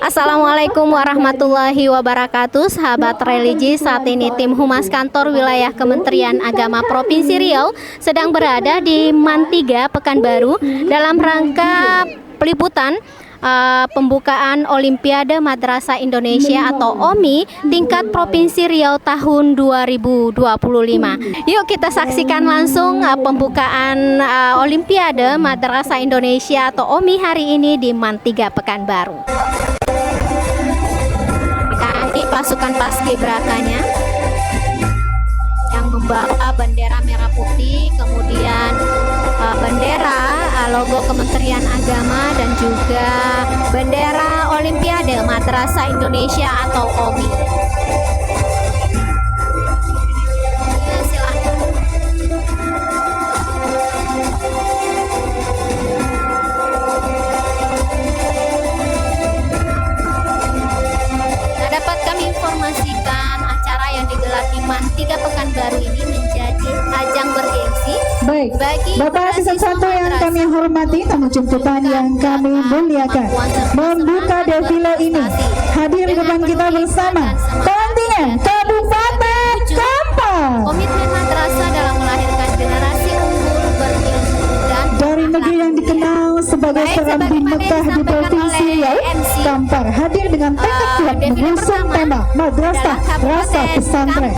Assalamualaikum warahmatullahi wabarakatuh. Sahabat religi, saat ini tim Humas Kantor Wilayah Kementerian Agama Provinsi Riau sedang berada di MAN 3 Pekanbaru dalam rangka peliputan pembukaan Olimpiade Madrasah Indonesia atau OMI tingkat Provinsi Riau tahun 2025. Yuk kita saksikan langsung pembukaan Olimpiade Madrasah Indonesia atau OMI hari ini di MAN 3 Pekanbaru. Pasukan paskibrakanya yang membawa bendera merah putih, kemudian bendera logo Kementerian Agama dan juga bendera Olimpiade Madrasah Indonesia atau OMI. Informasikan acara yang digelar di MAN 3 Pekanbaru ini menjadi ajang bergengsi. Baik, Bapak Asisten 1 yang kami hormati, tamu jemputan yang kami muliakan, membuka defile ini hadir depan kita bersama kontingen Kabupaten Kampar. Komitmen madrasah dalam melahirkan generasi unggul berilmu dan dari negeri yang dikenal sebagai serambi Mekah di Provinsi Riau, Kampar hadir dengan tekad kuat mengusung tema Madrasah Rasa Pesantren.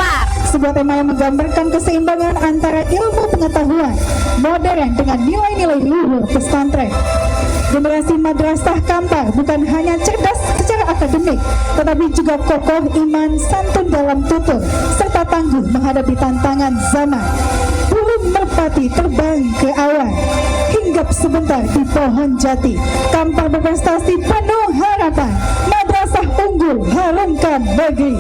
Sebuah tema yang menggambarkan keseimbangan antara ilmu pengetahuan modern dengan nilai-nilai luhur pesantren. Generasi Madrasah Kampar bukan hanya cerdas secara akademik, tetapi juga kokoh iman, santun dalam tutur, serta tangguh menghadapi tantangan zaman. Burung merpati terbang ke awan, hinggap sebentar di pohon jati. Kampar berprestasi penuh harapan, madrasah unggul harumkan negeri.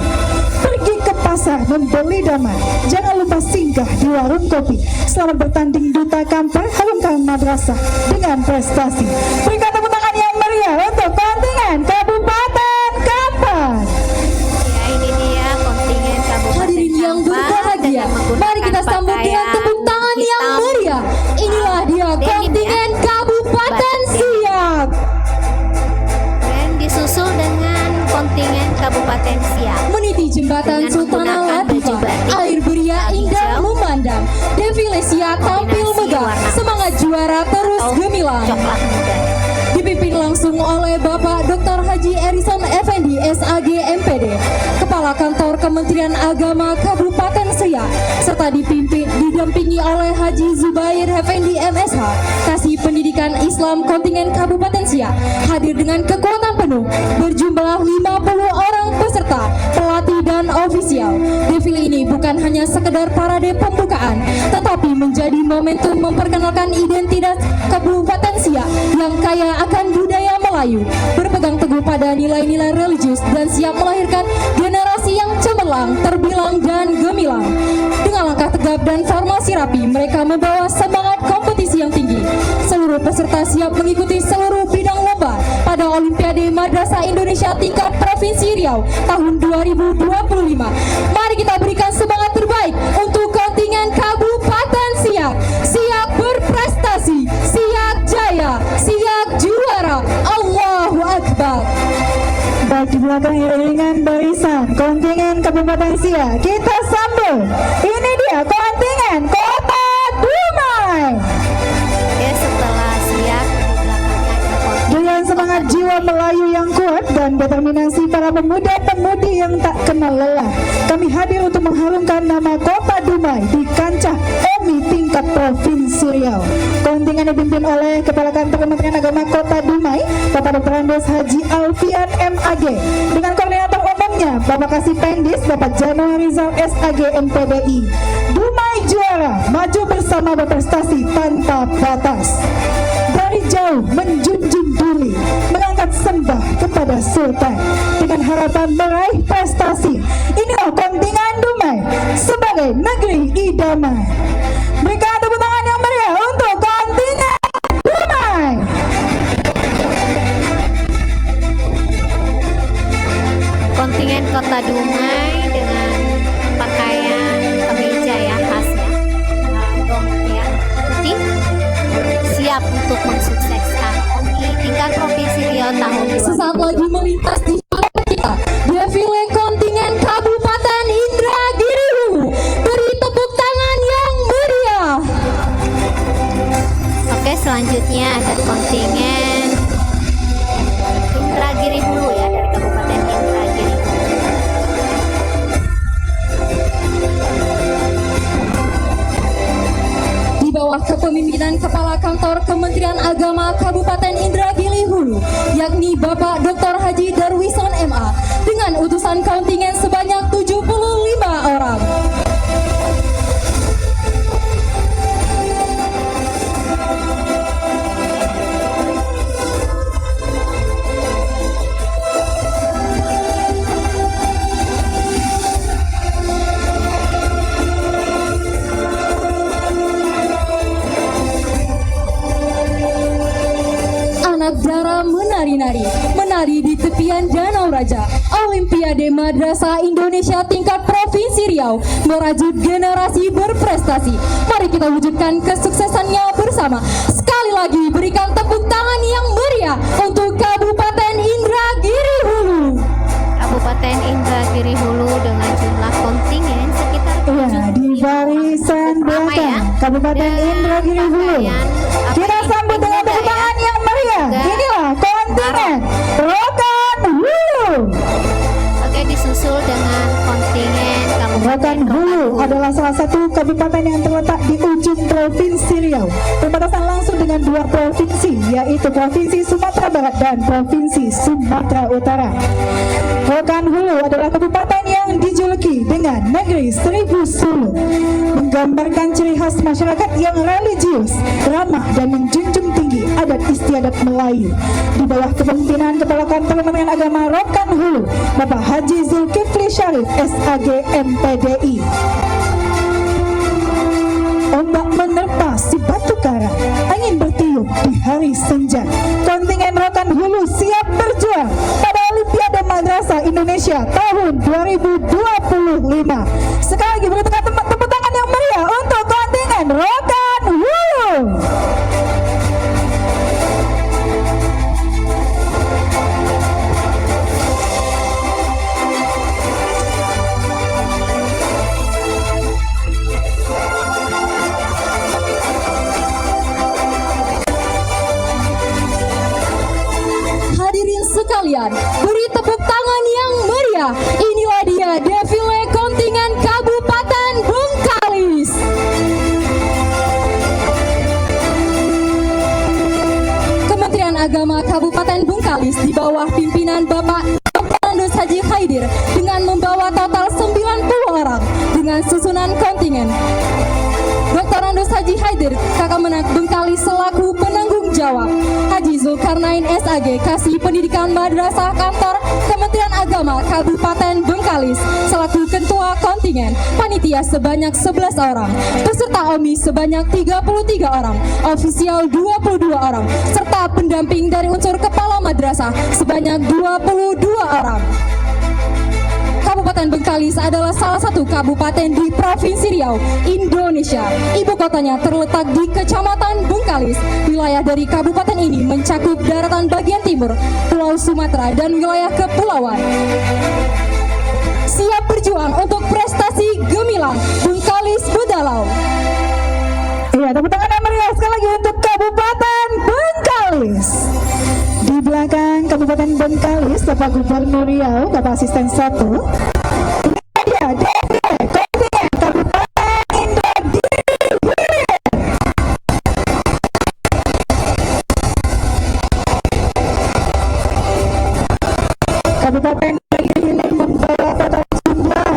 Pergi ke pasar membeli damai, jangan lupa singgah di warung kopi. Selamat bertanding duta Kampar, harumkan madrasah dengan prestasi. Berikan tepuk tangan yang meriah untuk kontingen Kabupaten Kampar. Ya, ini dia kontingen Kabupaten Hadirin yang berbahagia, mari kita sambut dengan tepuk tangan yang meriah. Inilah dia kontingen Kabupaten Siak. Dan disusul dengan kontingen Kabupaten Siak. Meniti jembatan Sultan Al-Latifah, air beria indah memandang. Defile Siak tampil megah, semangat juara terus gemilang. Dipimpin langsung oleh Bapak Dr. Haji Erison Effendi SAG MPD, Kepala Kantor Kementerian Agama Kabupaten Siak, serta didampingi oleh Haji Zubair Effendi MSH, Kasih Pendidikan Islam kontingen Kabupaten Siak, hadir dengan kekuatan penuh, berjumlah 50 orang peserta, pelatih dan ofisial. Defile ini bukan hanya sekedar parade pembukaan, tetapi menjadi momentum memperkenalkan identitas Kabupaten Siak yang kaya akan budaya Melayu, berpegang teguh pada nilai-nilai religius dan siap melahirkan generasi yang cemerlang, terbilang dan gemilang. Dengan langkah tegap dan formasi rapi, mereka membawa semangat kompetisi yang tinggi. Seluruh peserta siap mengikuti seluruh bidang lomba pada Olimpiade Madrasah Indonesia tingkat Provinsi Riau tahun 2025. Mari kita berikan semangat terbaik untuk kontingen Kabupaten Siak. Siak berprestasi, Siak jaya, Siak juara. Allahu Akbar. Baik, di belakang iringan barisan kontingen Kabupaten Siak, kita sambut. Ini dia kontingen Kota Dumai. Ya, setelah Siak Dengan semangat jiwa Melayu yang kuat dan determinasi para pemuda-pemudi yang tak kenal lelah, kami hadir untuk mengharumkan nama Kota Dumai di kancah OMI tingkat Provinsi Riau. Kontingen dipimpin oleh Kepala Kantor Kementerian Agama Kota Dumai, Bapak Dr. Andes Haji Alfian MAG, dengan koordinator umumnya Bapak Kasih Pendis, Bapak Januari Rizal SAG MPDI. Dumai juara, maju bersama berprestasi tanpa batas. Dari jauh menjunjung diri, mengangkat sembah kepada Sultan dengan harapan meraih prestasi. Inilah kontingen Dumai sebagai negeri idaman. Berikan tepuk tangan yang meriah untuk kontingen Dumai. kontingen Kota Dumai dengan pakaian kemeja ya khasnya, dong ya putih, siap siap untuk mensukseskan di tingkat Provinsi Riau tahun 2020. Sesaat lagi melintas di hadapan kita defile kontingen Kabupaten Indragiri Hulu. Beri tepuk tangan yang meriah. Oke, selanjutnya ada kontingen Indragiri Hulu ya, dari Kabupaten Indragiri. Di bawah kepemimpinan Kepala Kantor Kementerian Agama Kabupaten Indragiri Hulu, yakni Bapak Dr. Haji Darwison MA, dengan utusan kontingen sebanyak 75 orang. Dara menari di tepian Danau Raja. Olimpiade Madrasah Indonesia tingkat Provinsi Riau merajut generasi berprestasi. Mari kita wujudkan kesuksesannya bersama. Sekali lagi berikan tepuk tangan yang meriah untuk Kabupaten Indragiri Hulu. Kabupaten Indragiri Hulu dengan jumlah kontingen sekitar Ya, di barisan belakang Kabupaten Indragiri Hulu. Kita sambut dengan tepuk tangan yang meriah. Inilah kontingen Rokan Hulu. Oke, disusul dengan kontingen Kabupaten Rokan Hulu adalah salah satu kabupaten yang terletak di ujung Provinsi Riau, berbatasan langsung dengan dua provinsi, yaitu Provinsi Sumatera Barat dan Provinsi Sumatera Utara. Rokan Hulu adalah kabupaten yang dijuluki dengan negeri seribu suluk, menggambarkan ciri khas masyarakat yang religius, ramah dan menjunjung tinggi adat istiadat Melayu. Di bawah kepemimpinan Kepala Kantor Kementerian Agama Rokan Hulu, Bapak Haji Zulkifli Syarif SAG MPDI. Ombak menerpa si batu karang, angin bertiup di hari senja. Kontingen Rokan Hulu siap berjuang pada Olimpiade Madrasah Indonesia tahun 2025. Sekali lagi beri tepuk tangan yang meriah untuk kontingen Rokan Hulu. Hadirin sekalian, beri tepuk tangan yang meriah. Inilah dia defile kontingen Kabupaten Bengkalis. Kementerian Agama Kabupaten Bengkalis di bawah pimpinan Bapak Dr. Haji Haidir dengan membawa total 90 orang dengan susunan kontingen Dr. Haji Haidir, Kakak Menak Bengkalis selaku penanggung jawab, Haji Zulkarnain SAG Kasih Pendidikan Madrasah Kantor Kementerian Agama Kabupaten Bengkalis selaku ketua kontingen, panitia sebanyak 11 orang, peserta OMI sebanyak 33 orang, ofisial 22 orang, serta pendamping dari unsur kepala madrasah sebanyak 22 orang. Kabupaten Bengkalis adalah salah satu kabupaten di Provinsi Riau, Indonesia. Ibu kotanya terletak di Kecamatan Bengkalis. Wilayah dari kabupaten ini mencakup daratan bagian timur, Pulau Sumatera, dan wilayah kepulauan. Siap berjuang untuk prestasi gemilang Bengkalis Bedalau. Iya, tepuk tangan yang meriah sekali lagi untuk Kabupaten Bengkalis. Di belakang Kabupaten Bengkalis, Bapak Gubernur Riau, Bapak Asisten 1. Dia kontingen Kabupaten Indragiri Hilir. Kabupaten Indragiri Hilir membawa total jumlah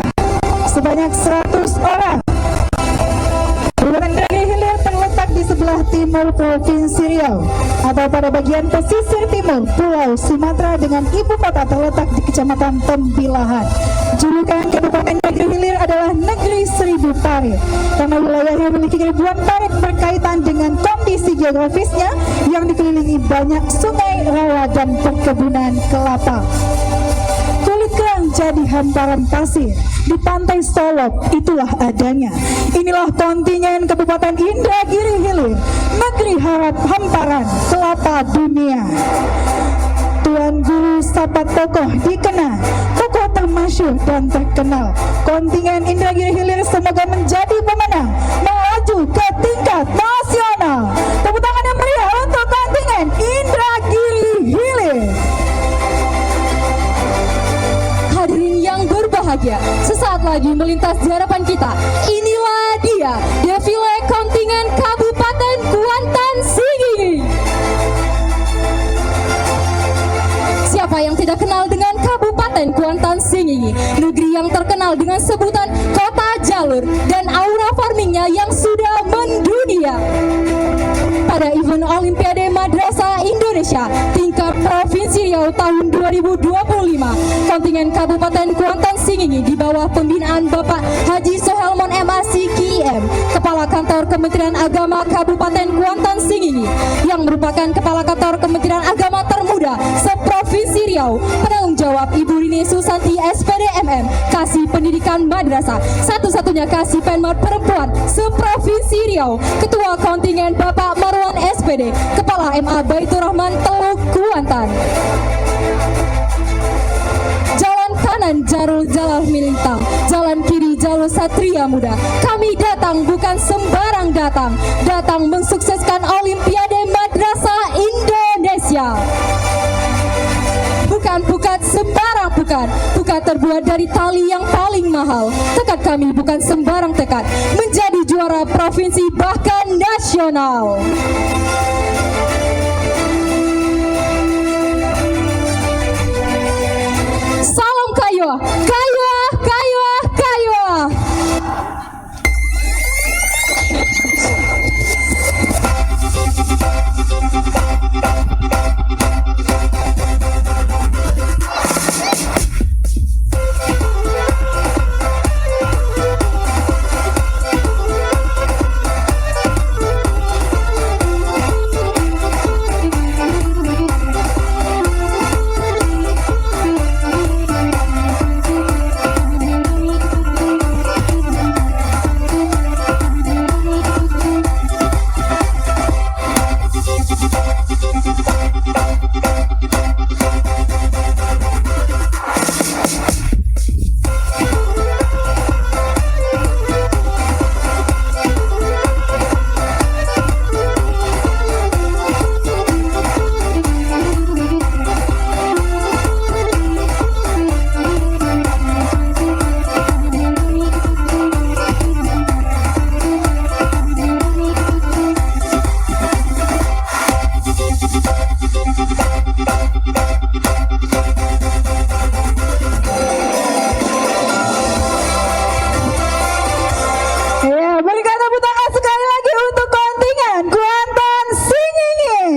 sebanyak 100 orang. Kabupaten Indragiri Hilir terletak di sebelah timur Provinsi Riau atau pada bagian pesisir timur Pulau Sumatera dengan ibu kota terletak di Kecamatan Tempilahan. Julukan Kabupaten Indragiri Hilir adalah negeri seribu parit karena wilayahnya memiliki ribuan parit berkaitan dengan kondisi geografisnya yang dikelilingi banyak sungai, rawa, dan perkebunan kelapa. Kulit kerang jadi hamparan pasir di pantai Solok, itulah adanya. Inilah kontingen Kabupaten Indragiri Hilir negeri harap hamparan kelapa dunia. Tuan Guru sahabat tokoh dikenal, tokoh termasyhur dan terkenal. Kontingen Indragiri Hilir semoga menjadi pemenang, melaju ke tingkat nasional. Tepuk tangan yang meriah untuk kontingen Indragiri Hilir. Hadirin yang berbahagia, sesaat lagi melintas di hadapan kita. Inilah dia, defile kontingen Kabupaten Kuantan Sengingi. Siapa yang tidak kenal dengan Kabupaten Kuantan Sengingi, negeri yang terkenal dengan sebutan Kota Jalur dan aura farmingnya yang sudah mendunia. Pada event Olimpiade Madrasah Indonesia tingkat Provinsi Riau tahun 2025, kontingen Kabupaten Kuantan Sengingi di bawah pembinaan Bapak Haji Sohelmon MAC KIM, Kepala Kantor Kementerian Agama Kabupaten Kuantan Sengingi, yang merupakan Kepala Kantor Kementerian Agama termuda seprovinsi Riau, penanggung jawab Ibu Rini Susanti SPD MM, Kasih Pendidikan Madrasah, satu-satunya Kasih Penmat perempuan seprovinsi Riau, Ketua Kontingen Bapak Marwan SPD, Kepala MA Baitur Rahman Teluk Kuantan. Jalan kanan Jarul Jalal Milintang, jalan kiri Jalur Satria Muda. Kami datang bukan sembarang datang, datang mensukseskan Olimpiade Madrasah Indonesia. Bukan pukat sembarang pukat terbuat dari tali yang paling mahal. Tekad kami bukan sembarang tekad, menjadi juara provinsi bahkan nasional. Salam Kayuah, Kayuah, Kayuah, Kayuah.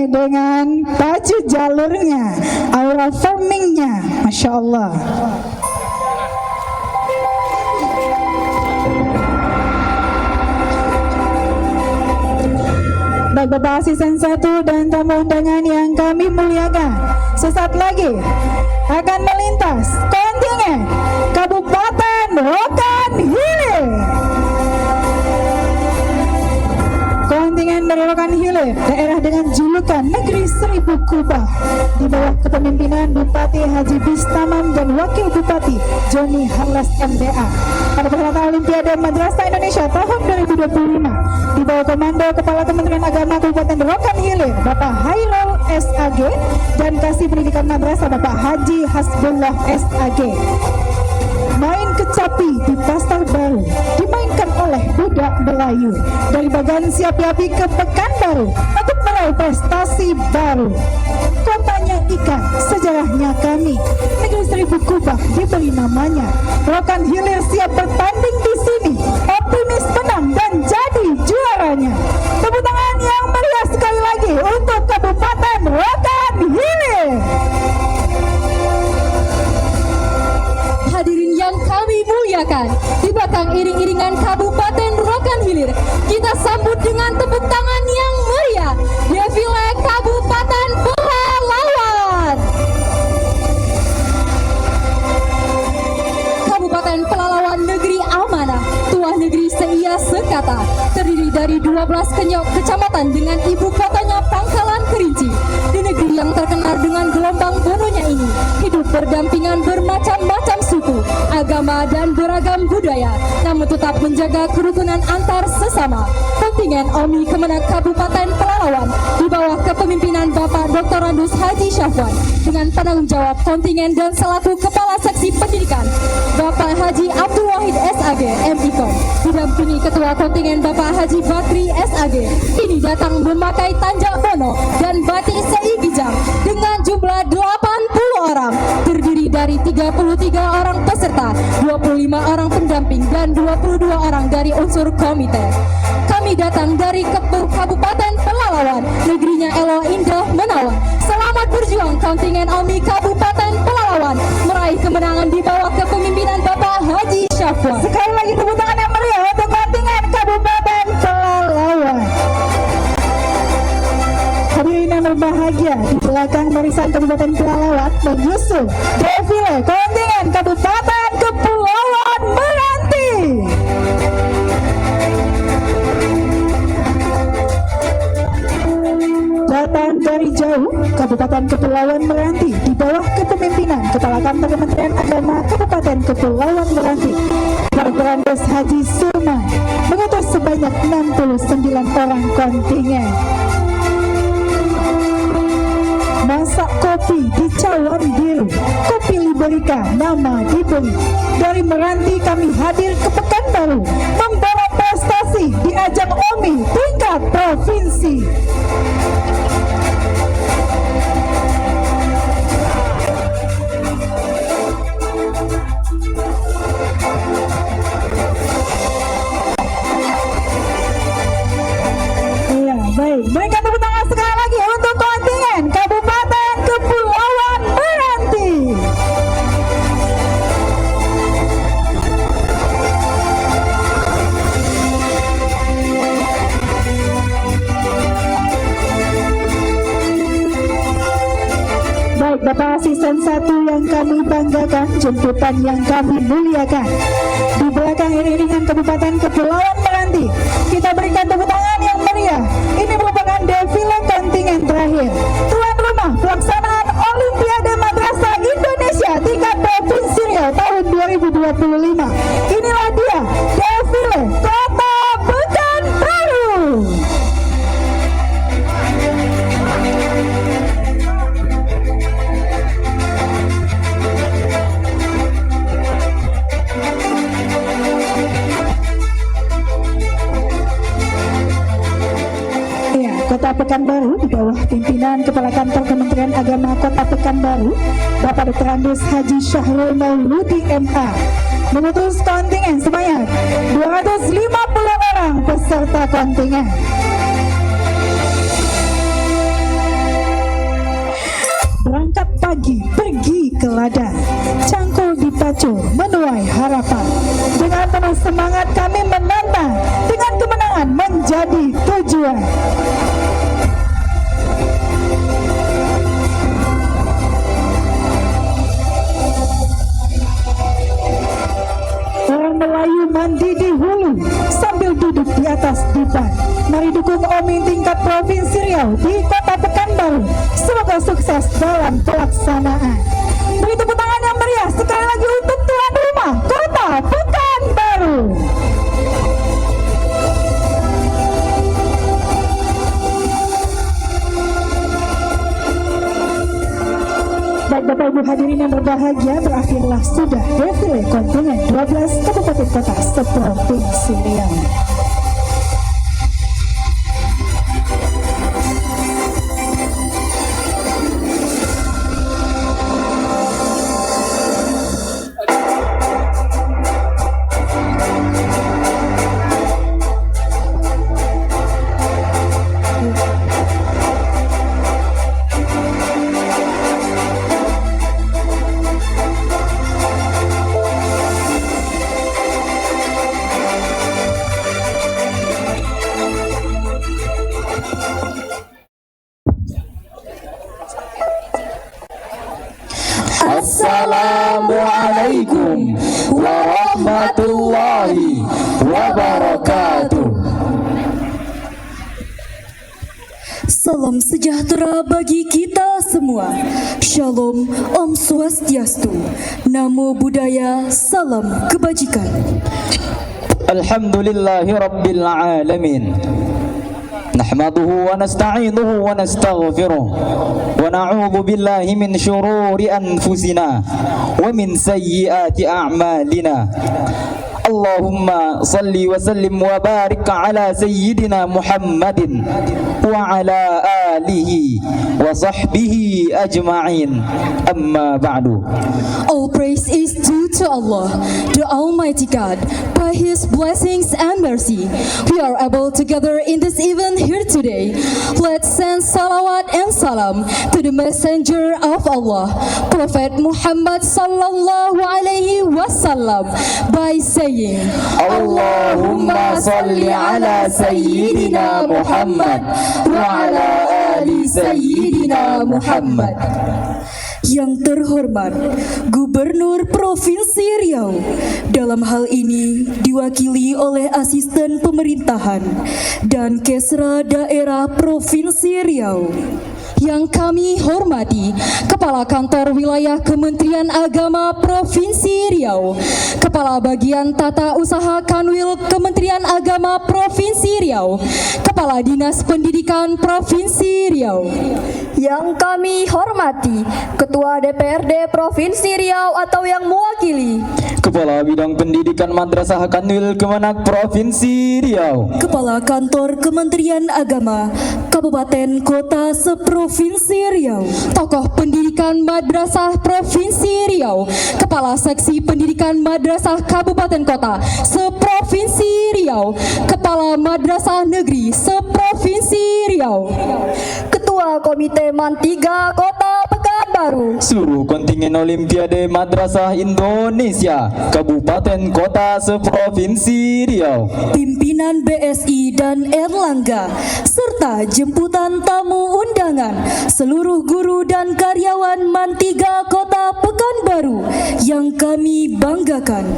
Dengan baju jalurnya, aura farmingnya, Masya Allah. Bapak Asisten 1 dan tamu undangan yang kami muliakan, sesaat lagi akan melintas kontingen Kabupaten Rokan Hilir. Kontingen dari Rokan Hilir, daerah dengan julukan Negeri Seribu Kubah, di bawah kepemimpinan Bupati Haji Bistamam dan Wakil Bupati Joni Harlas MDA. Pada perhelatan Olimpiade Madrasah Indonesia tahun 2025, di bawah komando Kepala Kementerian Agama Kabupaten Rokan Hilir, Bapak Hairul SAG, dan Kasih Pendidikan Madrasah Bapak Haji Hasbullah SAG. Main kecapi di Pasar Baru dimainkan oleh budak Melayu dari Bagan Siapi-Api ke Pekanbaru untuk meraih prestasi baru. Kotanya ikan, sejarahnya kami, Negeri Seribu Kubah diberi namanya. Rokan Hilir siap bertanding di sini, optimis menang dan jadi juaranya. Tepuk tangan yang meriah sekali lagi untuk Kabupaten Rokan Hilir. Hadirin yang kami muliakan, di belakang iring-iringan Kabupaten Rokan Hilir, kita sambut dengan tepuk tangan yang meriah defile Kabupaten Pelalawan. Kabupaten Pelalawan negeri amanah, tuah negeri seia sekata, terdiri dari 12 kecamatan dengan ibu kotanya Pangkalan Kerinci. Di negeri yang terkenal dengan gelombang bononya ini, hidup berdampingan bermacam-macam suku, agama, dan beragam budaya, namun tetap menjaga kerukunan antar sesama. Kontingen OMI Kemenang Kabupaten Pelalawan di bawah kepemimpinan Bapak Dr. Randus Haji Syafwan dengan penanggung jawab kontingen dan selaku Kepala Seksi Pendidikan Bapak Haji Abdul Wahid SAG MIKOM didampingi Ketua Kontingen Bapak Haji Bakri SAG ini datang memakai tanjak bono dan batik seigijang dengan jumlah 80 orang terdiri dari 33 orang peserta, 25 orang pendamping, dan 22 orang dari unsur komite. Kami datang dari Kabupaten Pelalawan, negerinya Elo Indah Menawan. Selamat berjuang kontingen OMI Kabupaten Pelalawan meraih kemenangan di bawah kepemimpinan Bapak Haji Syafwan. Sekali lagi tepuk tangan yang meriah untuk kontingen Kabupaten Pelalawan. Hadirin yang berbahagia, di belakang barisan Kabupaten Pelalawan menyusul defile kontingen Kabupaten Kepulauan Meranti. Datang dari jauh, Kabupaten Kepulauan Meranti di bawah kepemimpinan Kepala Kantor Kementerian Agama Kabupaten Kepulauan Meranti, Dr. Randus Haji Sulman, mengutus sebanyak 69 orang kontingen. Masak kopi di cawan biru, kopi Liberica nama dibeli. Dari Meranti kami hadir ke Pekanbaru membawa prestasi di ajang OMI tingkat provinsi. Ya, baik. Berikan tepuk tangan sekali lagi untuk kontingen Kabupaten Kepulauan Meranti. Baik, Bapak Asisten 1 yang kami banggakan, jemputan yang kami muliakan. Di belakang iring-iringan Kabupaten Kepulauan Meranti, kita berikan tepuk tangan yang meriah. Ini merupakan defile kontingen terakhir tuan rumah pelaksanaan Olimpiade Madrasah Indonesia tingkat Provinsi Riau tahun 2025. Inilah dia defile Kota Pekanbaru. Kota Pekanbaru di bawah pimpinan Kepala Kantor Kementerian Agama Kota Pekanbaru, Bapak Dr. Randus Haji Syahrul Mauludi MA, mengutus kontingen sebanyak 250 orang peserta kontingen. Berangkat pagi, pergi ke ladang, cangkul dipacu, menuai harapan. Dengan penuh semangat kami menantang, dengan kemenangan menjadi tujuan. Orang Melayu mandi di hulu sambil duduk di atas dipan. Mari dukung OMI tingkat Provinsi Riau di Kota Pekanbaru. Semoga sukses dalam pelaksanaan. Beri tepuk tangan yang meriah sekali lagi untuk tuan rumah Kota Pekanbaru. Baik Bapak Ibu hadirin yang berbahagia, berakhirlah sudah defile kontingen 12 kabupaten kota seprovinsi Riau. Assalamualaikum warahmatullahi wabarakatuh. Salam sejahtera bagi kita semua. Shalom, Om Swastiastu. Namo Buddhaya, salam kebajikan. Alhamdulillahi Rabbil Alamin. Nahmaduhu wa nasta'inuhu wa nastaghfiruh wa na'udzu billahi min syururi anfusina wa min sayyiati a'malina. Allahumma salli wa sallim wa barik ala sayyidina Muhammadin wa ala alihi wa sahbihi ajma'in. Amma ba'du. All praise is due to Allah, the Almighty God. By His blessings and mercy, we are able to gather in this event here today. Let's send salawat and salam to the Messenger of Allah, Prophet Muhammad sallallahu alaihi wasallam, by saying, Allahumma salli ala sayyidina Muhammad wa ala ali sayyidina Muhammad. Yang terhormat Gubernur Provinsi Riau, dalam hal ini diwakili oleh Asisten Pemerintahan dan Kesra Daerah Provinsi Riau. Yang kami hormati Kepala Kantor Wilayah Kementerian Agama Provinsi Riau, Kepala Bagian Tata Usaha Kanwil Kementerian Agama Provinsi Riau, Kepala Dinas Pendidikan Provinsi Riau. Yang kami hormati Ketua DPRD Provinsi Riau atau yang mewakili Kepala Bidang Pendidikan Madrasah Kanwil Kemenak Provinsi Riau, Kepala Kantor Kementerian Agama Kabupaten Kota Seprovinsi Riau, Tokoh Pendidikan Madrasah Provinsi Riau, Kepala Seksi Pendidikan Madrasah Kabupaten Kota Seprovinsi Riau, Kepala Madrasah Negeri Seprovinsi Riau, Ketua Komite MAN 3 Kota Pekanbaru, seluruh kontingen Olimpiade Madrasah Indonesia Kabupaten Kota Seprovinsi Riau, pimpinan BSI dan Erlangga, serta jemputan tamu undangan, seluruh guru dan karyawan MAN 3 Kota Pekanbaru yang kami banggakan.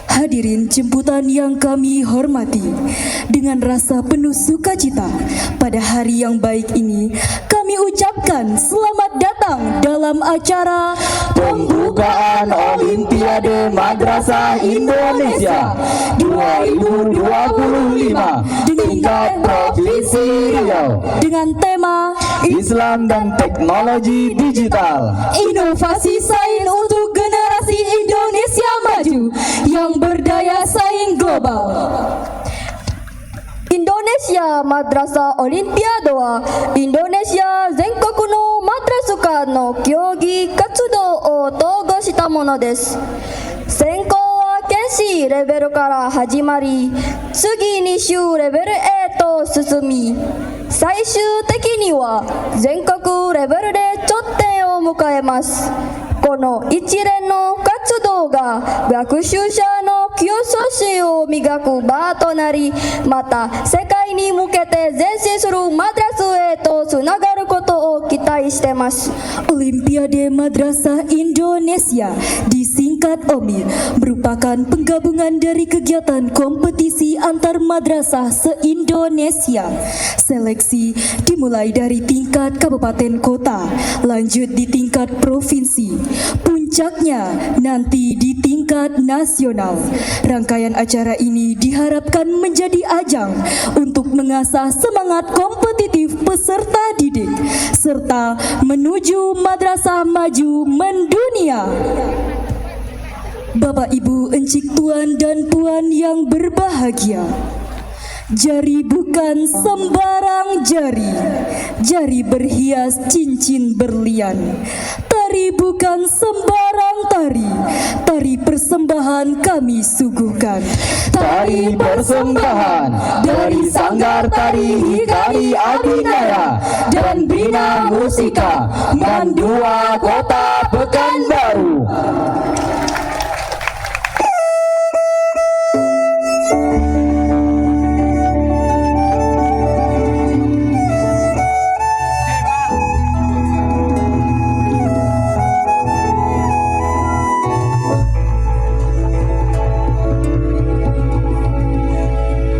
Hadirin jemputan yang kami hormati, dengan rasa penuh sukacita pada hari yang baik ini, kami ucapkan selamat datang dalam acara pembukaan Olimpiade Madrasah Indonesia 2025 tingkat Provinsi Riau dengan tema Islam dan Teknologi Digital, Inovasi Sains untuk Generasi Indonesia Maju yang berdaya saing global. Indonesia Madrasah Olimpiade wa Indonesia Zenkoku no Madrasuka no Kyogi Katsudo o Togo shita mono desu. Senkou wa kenshi level kara hajimari, tsugi ni shū level E to susumi, saishū teki ni wa zenkoku level de chotten o mukaemasu. この一連の活動が学習者の競争心を磨く場となり、また世界に向けて前進するマドラスへとつながることを期待しています。 Olimpiade Madrasah Indonesia, disingkat OMI, merupakan penggabungan dari kegiatan kompetisi antar madrasah se-Indonesia. Seleksi dimulai dari tingkat kabupaten kota, lanjut di tingkat provinsi, puncaknya nanti di tingkat nasional. Rangkaian acara ini diharapkan menjadi ajang untuk mengasah semangat kompetitif peserta didik serta menuju madrasah maju mendunia. Bapak, Ibu, Encik, Tuan, dan Puan yang berbahagia, jari bukan sembarang jari, jari berhias cincin berlian. Tari bukan sembarang tari, tari persembahan kami suguhkan. tari persembahan dari Sanggar Tari Hikari Adinaya dan Bina Musika MAN 2 Kota Pekanbaru.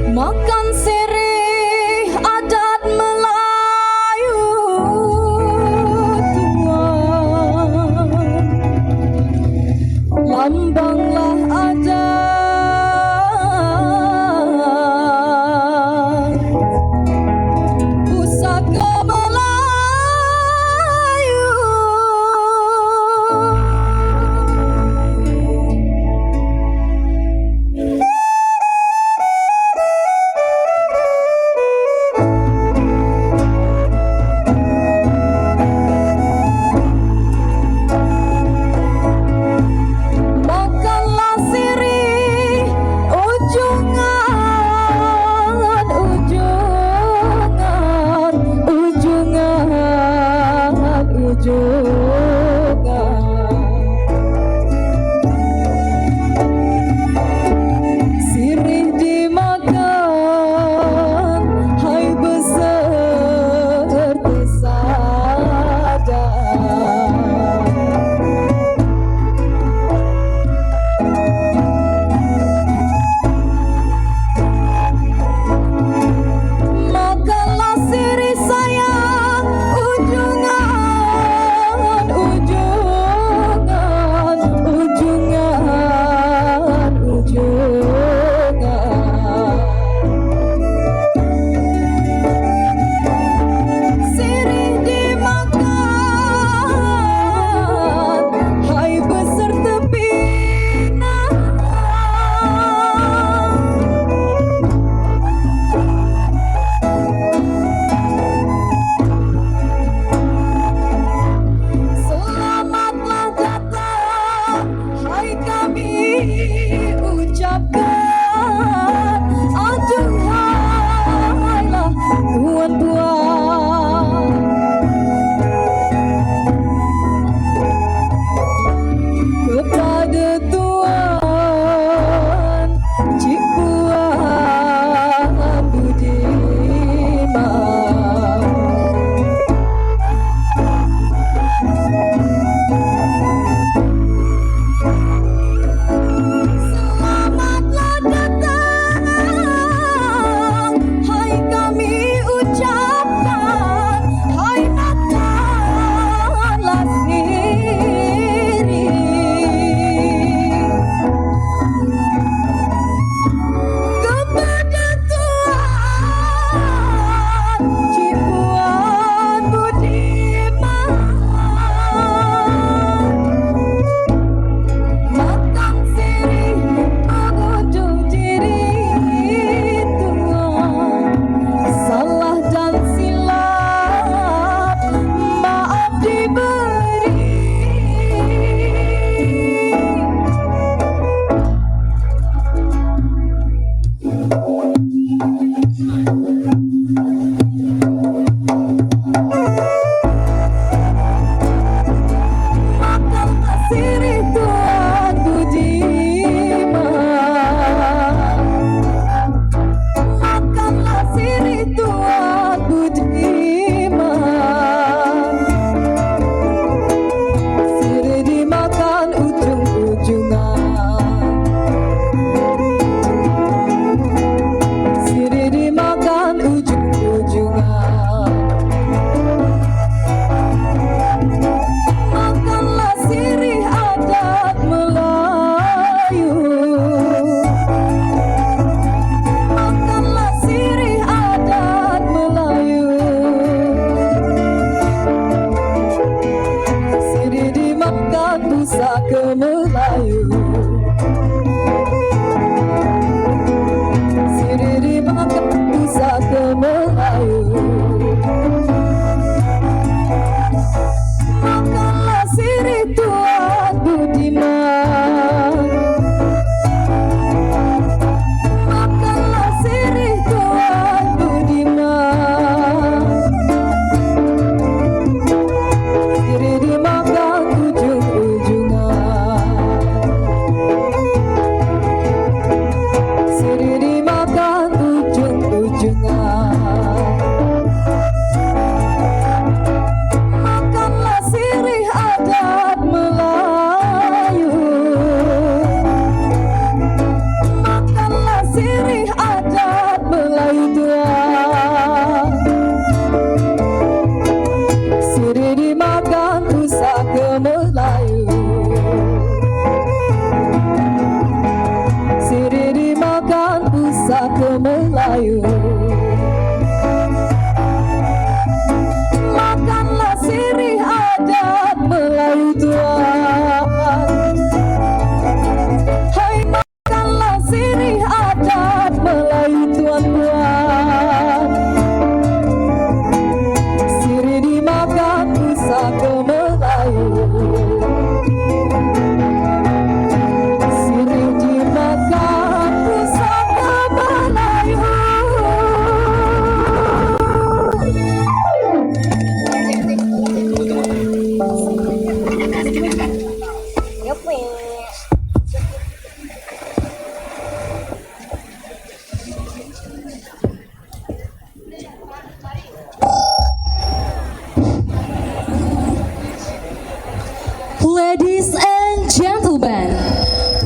Makan sirih adat Melayu. junjungan. Sirih dimakan, hai beserti sadar. Makanlah sirih sayang ujungan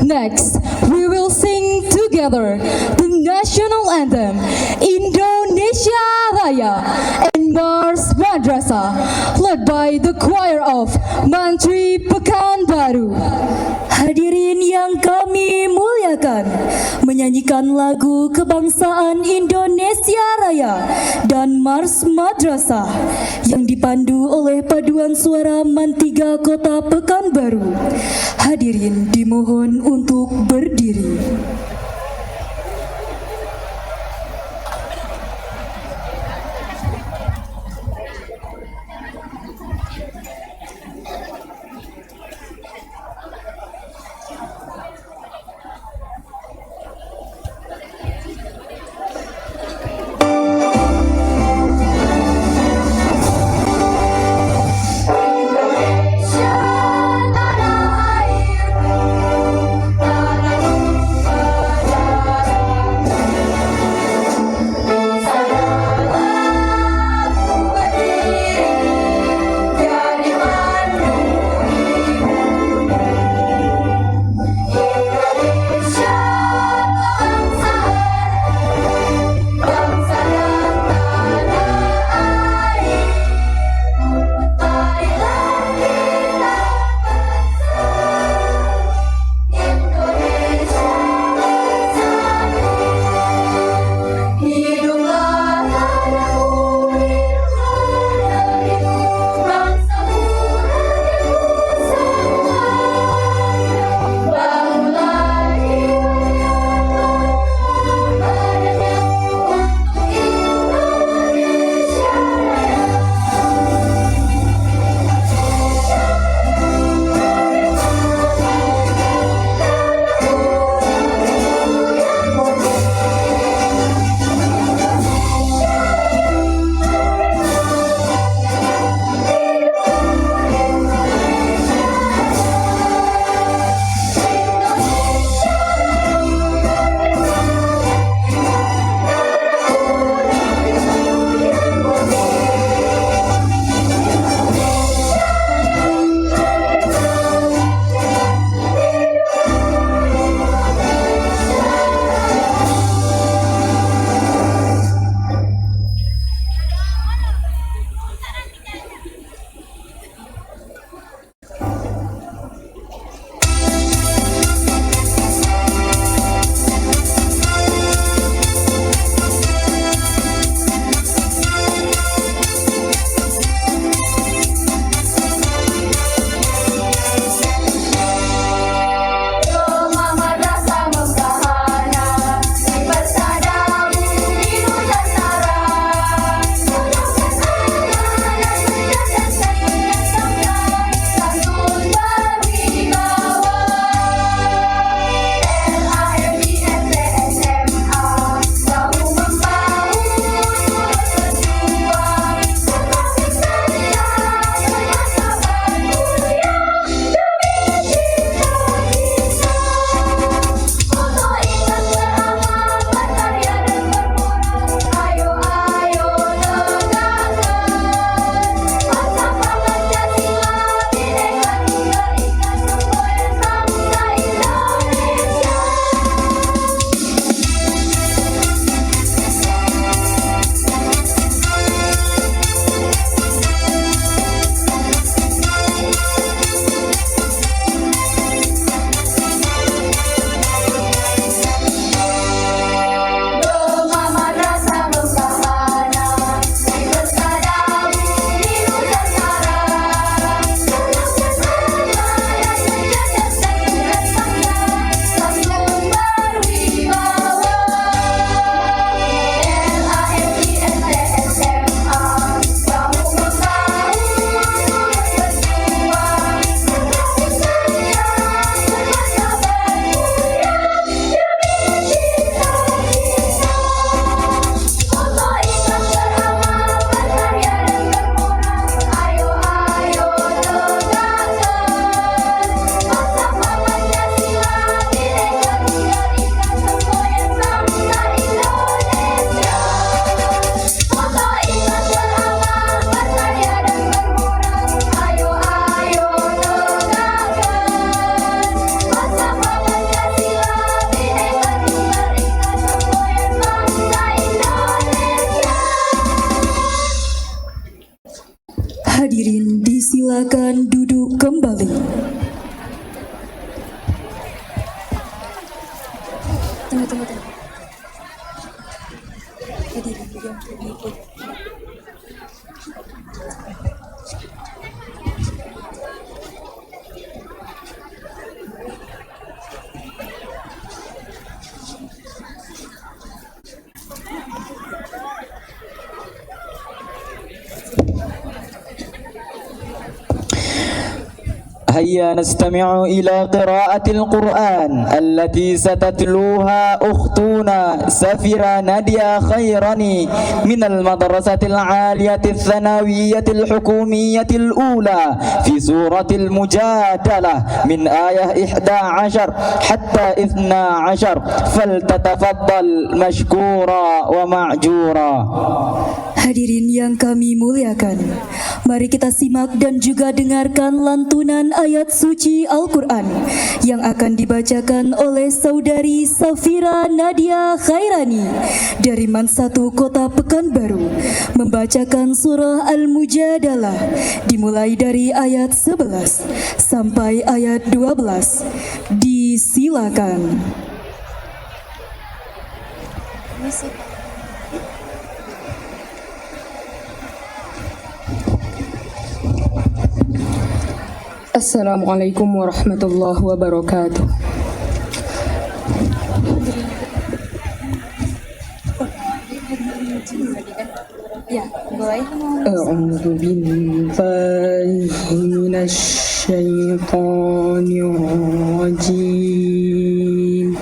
Next, we will sing together the national anthem, Indonesia Raya, and Mars Madrasah, led by the choir of Mantri Pekanbaru. Hadirin yang kami muliakan, menyanyikan lagu kebangsaan Indonesia Raya dan Mars Madrasah yang dipandu oleh paduan suara Mantiga Kota Pekanbaru. Hadirin dimohon untuk berdiri. Indonesia tanah airku, tanah Hadirin disilakan duduk kembali. هيا نستمع إلى قراءة القرآن التي ستتلوها أختنا سفيرة نادية خيراني من المدرسة العالية الثانوية الحكومية الأولى في سورة المجادلة من آية 11 حتى 12 فلتتفضل مشكورا ومعجورا. Hadirin yang kami muliakan, mari kita simak dan juga dengarkan lantunan ayat suci Al-Quran yang akan dibacakan oleh saudari Safira Nadia Khairani dari Mansatu Kota Pekanbaru, membacakan surah Al-Mujadalah dimulai dari ayat 11 sampai ayat 12. Disilakan. Assalamualaikum warahmatullahi wabarakatuh. A'udzu billahi minasy syaithanir rajim.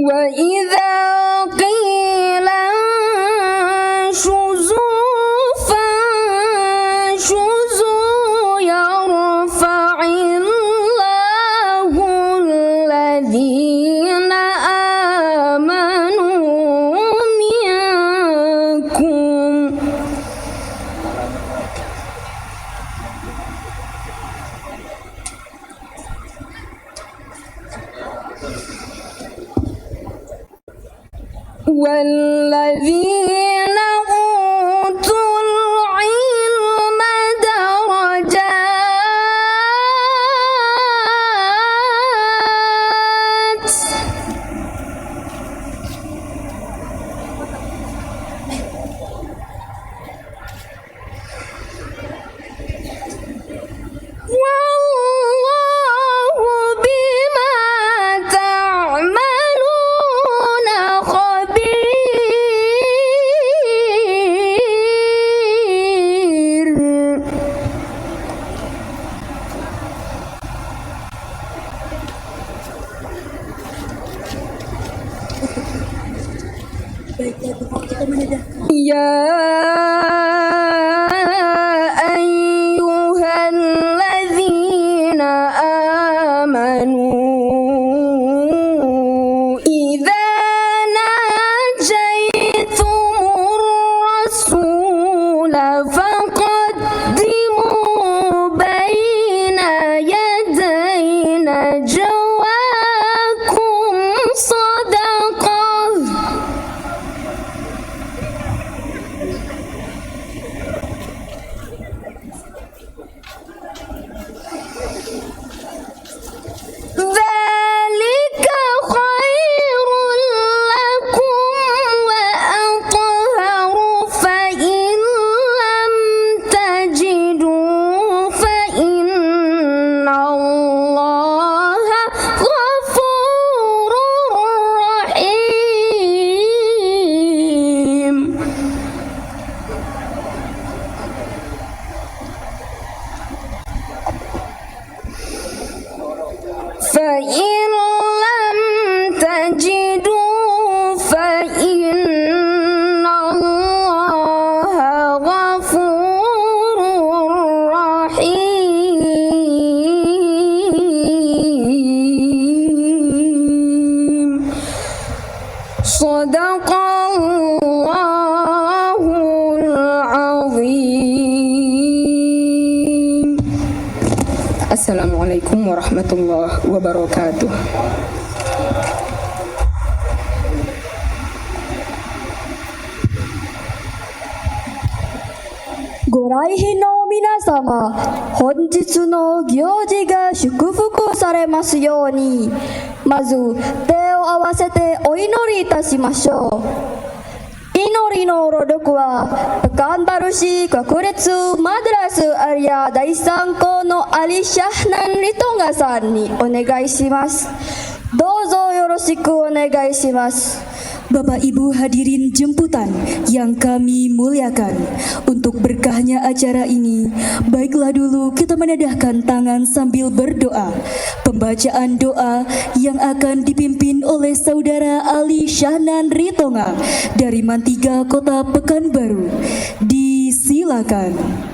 وإذا قيل انشزوا فانشزوا يرفع الله الذين آمنوا منكم والذين أوتوا العلم درجات والله بما تعملون خبير. يا Assalamualaikum warahmatullahi wabarakatuh. Go raihin no minasama, honjitsu no gyōji ga shukufuku saremasu you ni. Mazu, te o awasete o inori itashimashou. Inori no rodoku wa Pekanbaru Shi Kakuretsu Madrasu Arya Daisanko no Ali Syahnan Ritonga-san ni onegai shimasu. Dozo yoroshiku onegai shimasu. Bapak Ibu hadirin jemputan yang kami muliakan, untuk berkahnya acara ini, baiklah dulu kita menadahkan tangan sambil berdoa. Pembacaan doa yang akan dipimpin oleh Saudara Ali Syahnan Ritonga dari Mantiga, Kota Pekanbaru. Disilakan.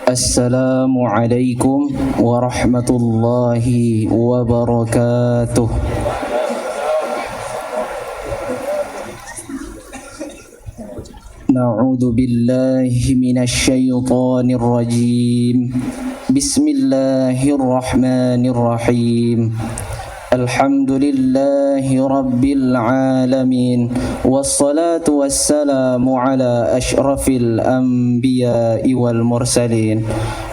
Assalamualaikum warahmatullahi wabarakatuh. Na'udzu billahi minasy syaithanir rajim. Bismillahirrahmanirrahim. Alhamdulillahi Rabbil Alamin. Wassalatu wassalamu ala ashrafil anbiya'i wal mursalin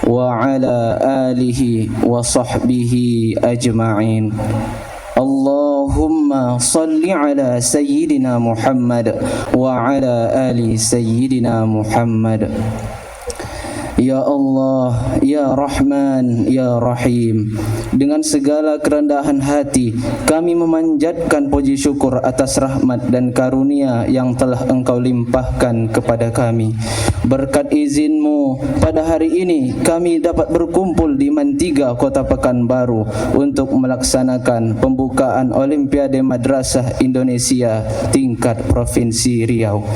wa ala alihi wa sahbihi ajma'in. Allahumma salli ala Sayyidina Muhammad wa ala ali Sayyidina Muhammad. Ya Allah, Ya Rahman, Ya Rahim, dengan segala kerendahan hati kami memanjatkan puji syukur atas rahmat dan karunia yang telah Engkau limpahkan kepada kami. Berkat izin-Mu, pada hari ini kami dapat berkumpul di Mantiga, Kota Pekanbaru untuk melaksanakan pembukaan Olimpiade Madrasah Indonesia tingkat Provinsi Riau.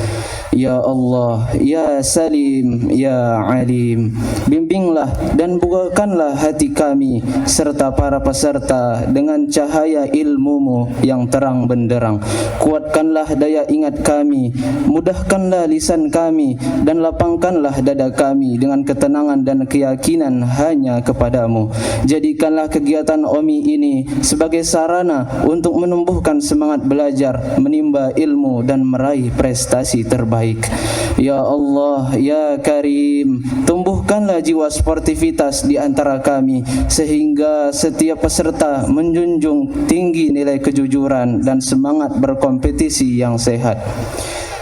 Ya Allah, Ya Salim, Ya Alim, bimbinglah dan bukakanlah hati kami serta para peserta dengan cahaya ilmu-Mu yang terang benderang. Kuatkanlah daya ingat kami, mudahkanlah lisan kami, dan lapangkanlah dada kami dengan ketenangan dan keyakinan hanya kepadamu. Jadikanlah kegiatan OMI ini sebagai sarana untuk menumbuhkan semangat belajar, menimba ilmu dan meraih prestasi terbaik. Ya Allah, Ya Karim, tumbuhkanlah jiwa sportivitas di antara kami sehingga setiap peserta menjunjung tinggi nilai kejujuran dan semangat berkompetisi yang sehat.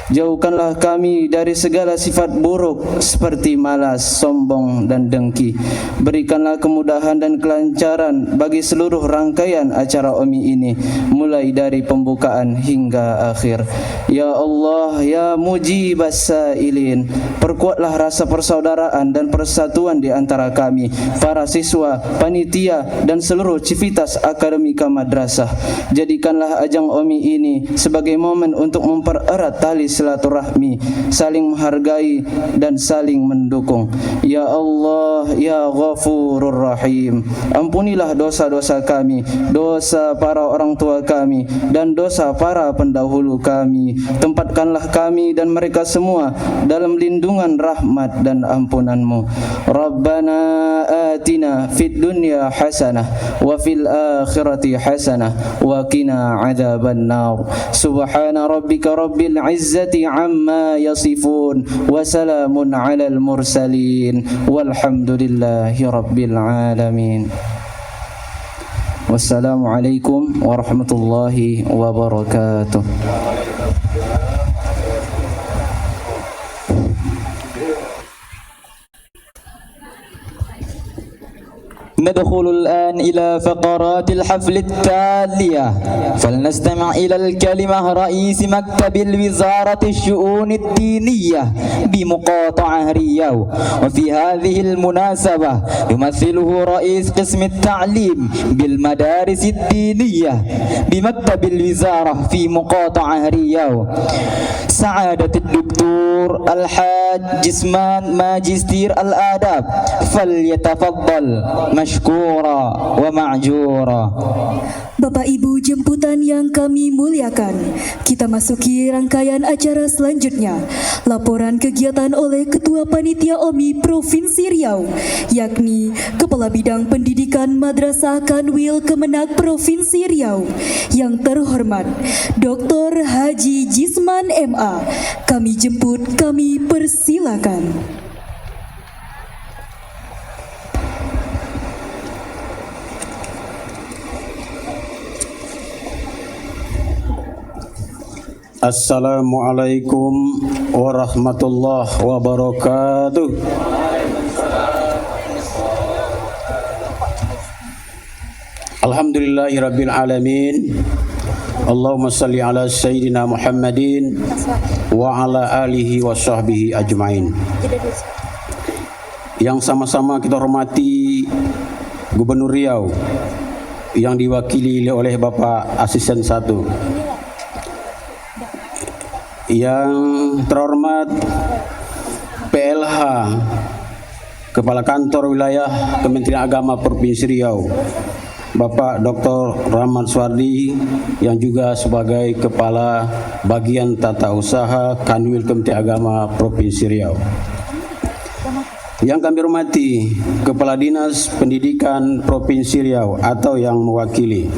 Jauhkanlah kami dari segala sifat buruk seperti malas, sombong dan dengki. Berikanlah kemudahan dan kelancaran bagi seluruh rangkaian acara OMI ini, mulai dari pembukaan hingga akhir. Ya Allah, Ya Mujibas Sailin, perkuatlah rasa persaudaraan dan persatuan di antara kami, para siswa, panitia dan seluruh civitas akademika madrasah. Jadikanlah ajang OMI ini sebagai momen untuk mempererat tali silaturahmi, saling menghargai dan saling mendukung. Ya Allah, Ya Ghafurur Rahim, ampunilah dosa-dosa kami, dosa para orang tua kami dan dosa para pendahulu kami. Tempatkanlah kami dan mereka semua dalam lindungan rahmat dan ampunan-Mu. Rabbana atina fid dunya hasanah wa fil akhirati hasanah wa qina adzaban nar. Subhana rabbika rabbil izzati amma yasifun wa salamun alal mursalin walhamdulillahi rabbil alamin. Wassalamualaikum warahmatullahi wabarakatuh. ندخل الآن إلى فقرات الحفل التالية، فلنستمع إلى الكلمة رئيس مكتب الوزارة الشؤون الدينية بمقاطعة رياو، وفي هذه المناسبة يمثله رئيس قسم التعليم بالمدارس الدينية بمكتب الوزارة في مقاطعة رياو. سعادة الدكتور الحاج جسمان ماجستير الآداب فليتفضل مشكورا ومعجورا. Bapak Ibu jemputan yang kami muliakan, kita masuki rangkaian acara selanjutnya. Laporan kegiatan oleh Ketua Panitia OMI Provinsi Riau, yakni Kepala Bidang Pendidikan Madrasah Kanwil Kemenak Provinsi Riau, yang terhormat Dr. Haji Jisman MA. Kami jemput, kami persilakan. Assalamualaikum warahmatullahi wabarakatuh. Alhamdulillahirabbil alamin. Allahumma salli ala sayyidina Muhammadin wa ala alihi wa sahbihi ajmain. Yang sama-sama kita hormati Gubernur Riau yang diwakili oleh Bapak Asisten 1, yang terhormat PLH Kepala Kantor Wilayah Kementerian Agama Provinsi Riau, Bapak Dr. Rahmat Suwardi, yang juga sebagai Kepala Bagian Tata Usaha Kanwil Kementerian Agama Provinsi Riau. Yang kami hormati Kepala Dinas Pendidikan Provinsi Riau atau yang mewakili.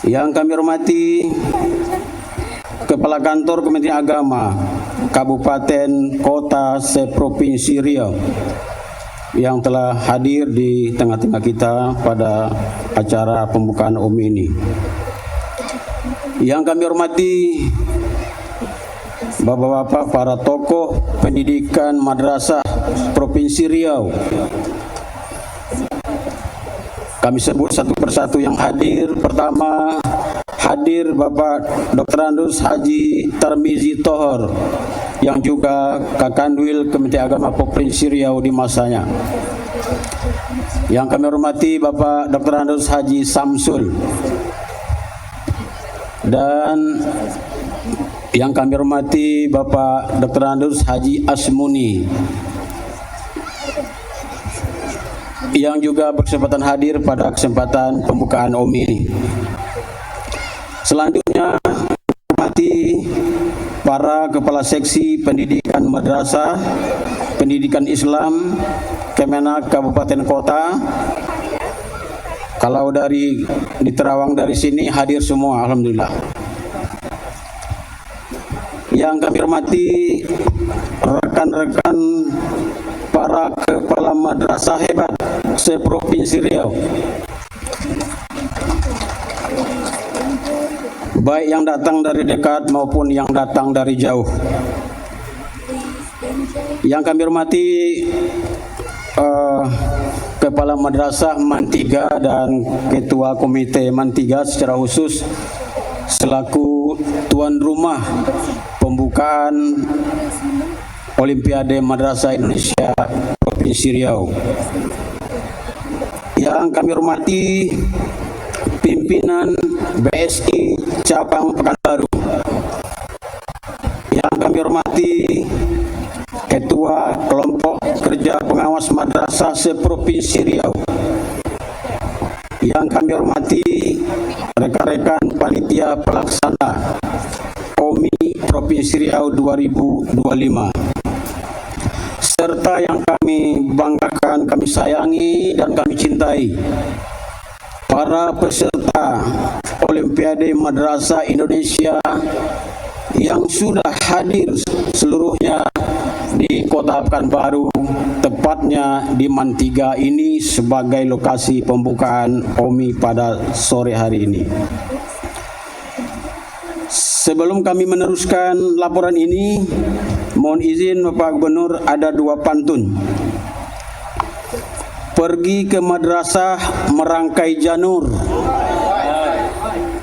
Yang kami hormati Kepala Kantor Kementerian Agama Kabupaten Kota se-Provinsi Riau yang telah hadir di tengah-tengah kita pada acara pembukaan OMI ini. Yang kami hormati Bapak-bapak para tokoh pendidikan madrasah Provinsi Riau. Kami sebut satu persatu yang hadir. Pertama, hadir Bapak Dr. Andus Haji Tarmizi Tohor, yang juga Kakanwil Kementerian Agama Provinsi Riau di masanya. Yang kami hormati Bapak Dr. Andus Haji Samsul. Dan yang kami hormati Bapak Dr. Andus Haji Asmuni, yang juga berkesempatan hadir pada kesempatan pembukaan OMI ini. Selanjutnya, hormati para kepala seksi pendidikan madrasah, pendidikan Islam, Kemenak Kabupaten Kota. Kalau dari di Terawang dari sini hadir semua, alhamdulillah. Yang kami hormati rekan-rekan para kepala madrasah hebat se-Provinsi Riau, baik yang datang dari dekat maupun yang datang dari jauh. Yang kami hormati Kepala Madrasah Mantiga dan Ketua Komite Mantiga secara khusus selaku tuan rumah pembukaan Olimpiade Madrasah Indonesia Provinsi Riau. Yang kami hormati pimpinan BSI Cabang Pekanbaru. Yang kami hormati Ketua Kelompok Kerja Pengawas Madrasah se-Provinsi Riau. Yang kami hormati rekan-rekan panitia pelaksana OMI Provinsi Riau 2025. Serta yang kami banggakan, kami sayangi dan kami cintai, para peserta Olimpiade Madrasah Indonesia yang sudah hadir seluruhnya di Kota Pekanbaru, tepatnya di Mantiga ini sebagai lokasi pembukaan OMI pada sore hari ini. Sebelum kami meneruskan laporan ini, mohon izin Bapak Gubernur, ada dua pantun. Pergi ke madrasah merangkai janur,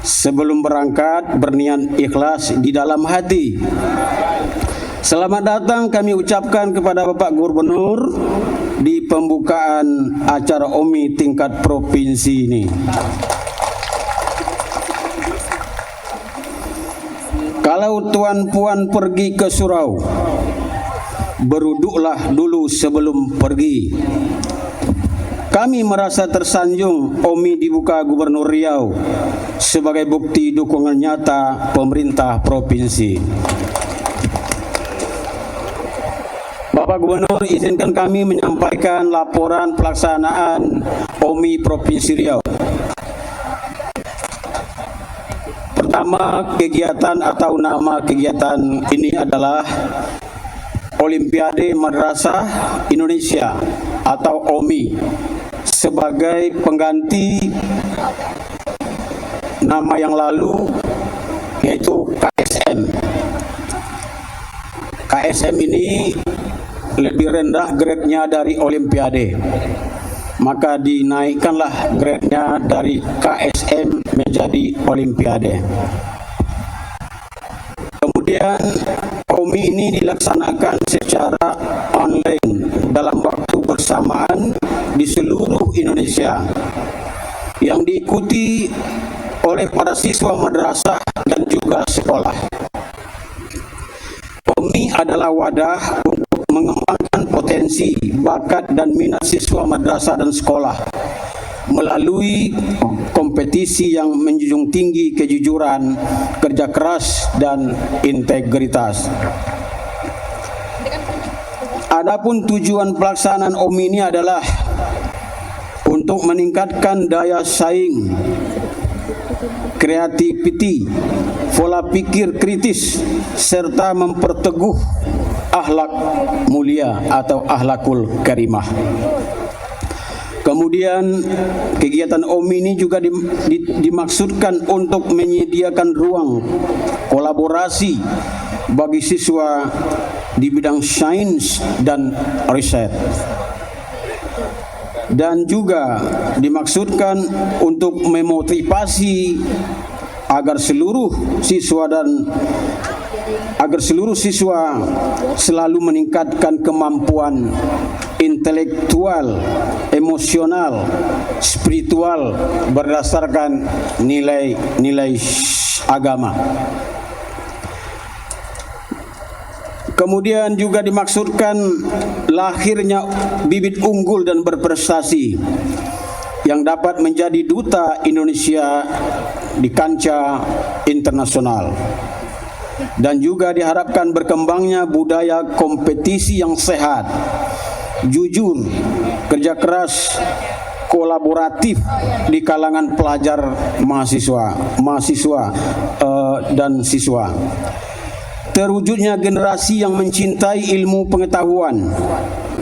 sebelum berangkat berniat ikhlas di dalam hati. Selamat datang kami ucapkan kepada Bapak Gubernur di pembukaan acara OMI tingkat provinsi ini. Kalau tuan-puan pergi ke surau, beruduklah dulu sebelum pergi. Kami merasa tersanjung OMI dibuka Gubernur Riau sebagai bukti dukungan nyata pemerintah provinsi. Bapak Gubernur, izinkan kami menyampaikan laporan pelaksanaan OMI Provinsi Riau. Pertama, kegiatan atau nama kegiatan ini adalah Olimpiade Madrasah Indonesia atau OMI sebagai pengganti nama yang lalu yaitu KSM. KSM ini lebih rendah grade-nya dari Olimpiade, maka dinaikkanlah grade-nya dari KSM menjadi Olimpiade. Kemudian OMI ini dilaksanakan secara online dalam waktu bersamaan di seluruh Indonesia yang diikuti oleh para siswa madrasah dan juga sekolah. OMI adalah wadah untuk mengembangkan potensi, bakat dan minat siswa madrasah dan sekolah melalui kompetisi yang menjunjung tinggi kejujuran, kerja keras dan integritas. Adapun tujuan pelaksanaan OMI ini adalah untuk meningkatkan daya saing, kreativiti, pola pikir kritis, serta memperteguh akhlak mulia atau akhlakul karimah. Kemudian kegiatan OMI ini juga dimaksudkan untuk menyediakan ruang kolaborasi bagi siswa di bidang sains dan riset. Dan juga dimaksudkan untuk memotivasi agar seluruh siswa selalu meningkatkan kemampuan intelektual, emosional, spiritual berdasarkan nilai-nilai agama. Kemudian juga dimaksudkan lahirnya bibit unggul dan berprestasi yang dapat menjadi duta Indonesia di kancah internasional. Dan juga diharapkan berkembangnya budaya kompetisi yang sehat, jujur, kerja keras, kolaboratif di kalangan pelajar, mahasiswa dan siswa. Terwujudnya generasi yang mencintai ilmu pengetahuan,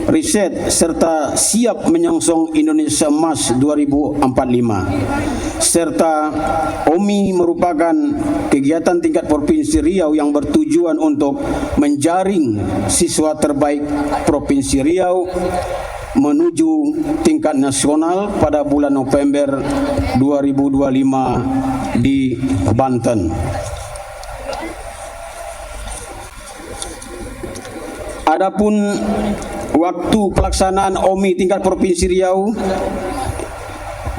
riset, serta siap menyongsong Indonesia Emas 2045. Serta OMI merupakan kegiatan tingkat Provinsi Riau yang bertujuan untuk menjaring siswa terbaik Provinsi Riau menuju tingkat nasional pada bulan November 2025 di Banten. Adapun waktu pelaksanaan OMI tingkat Provinsi Riau,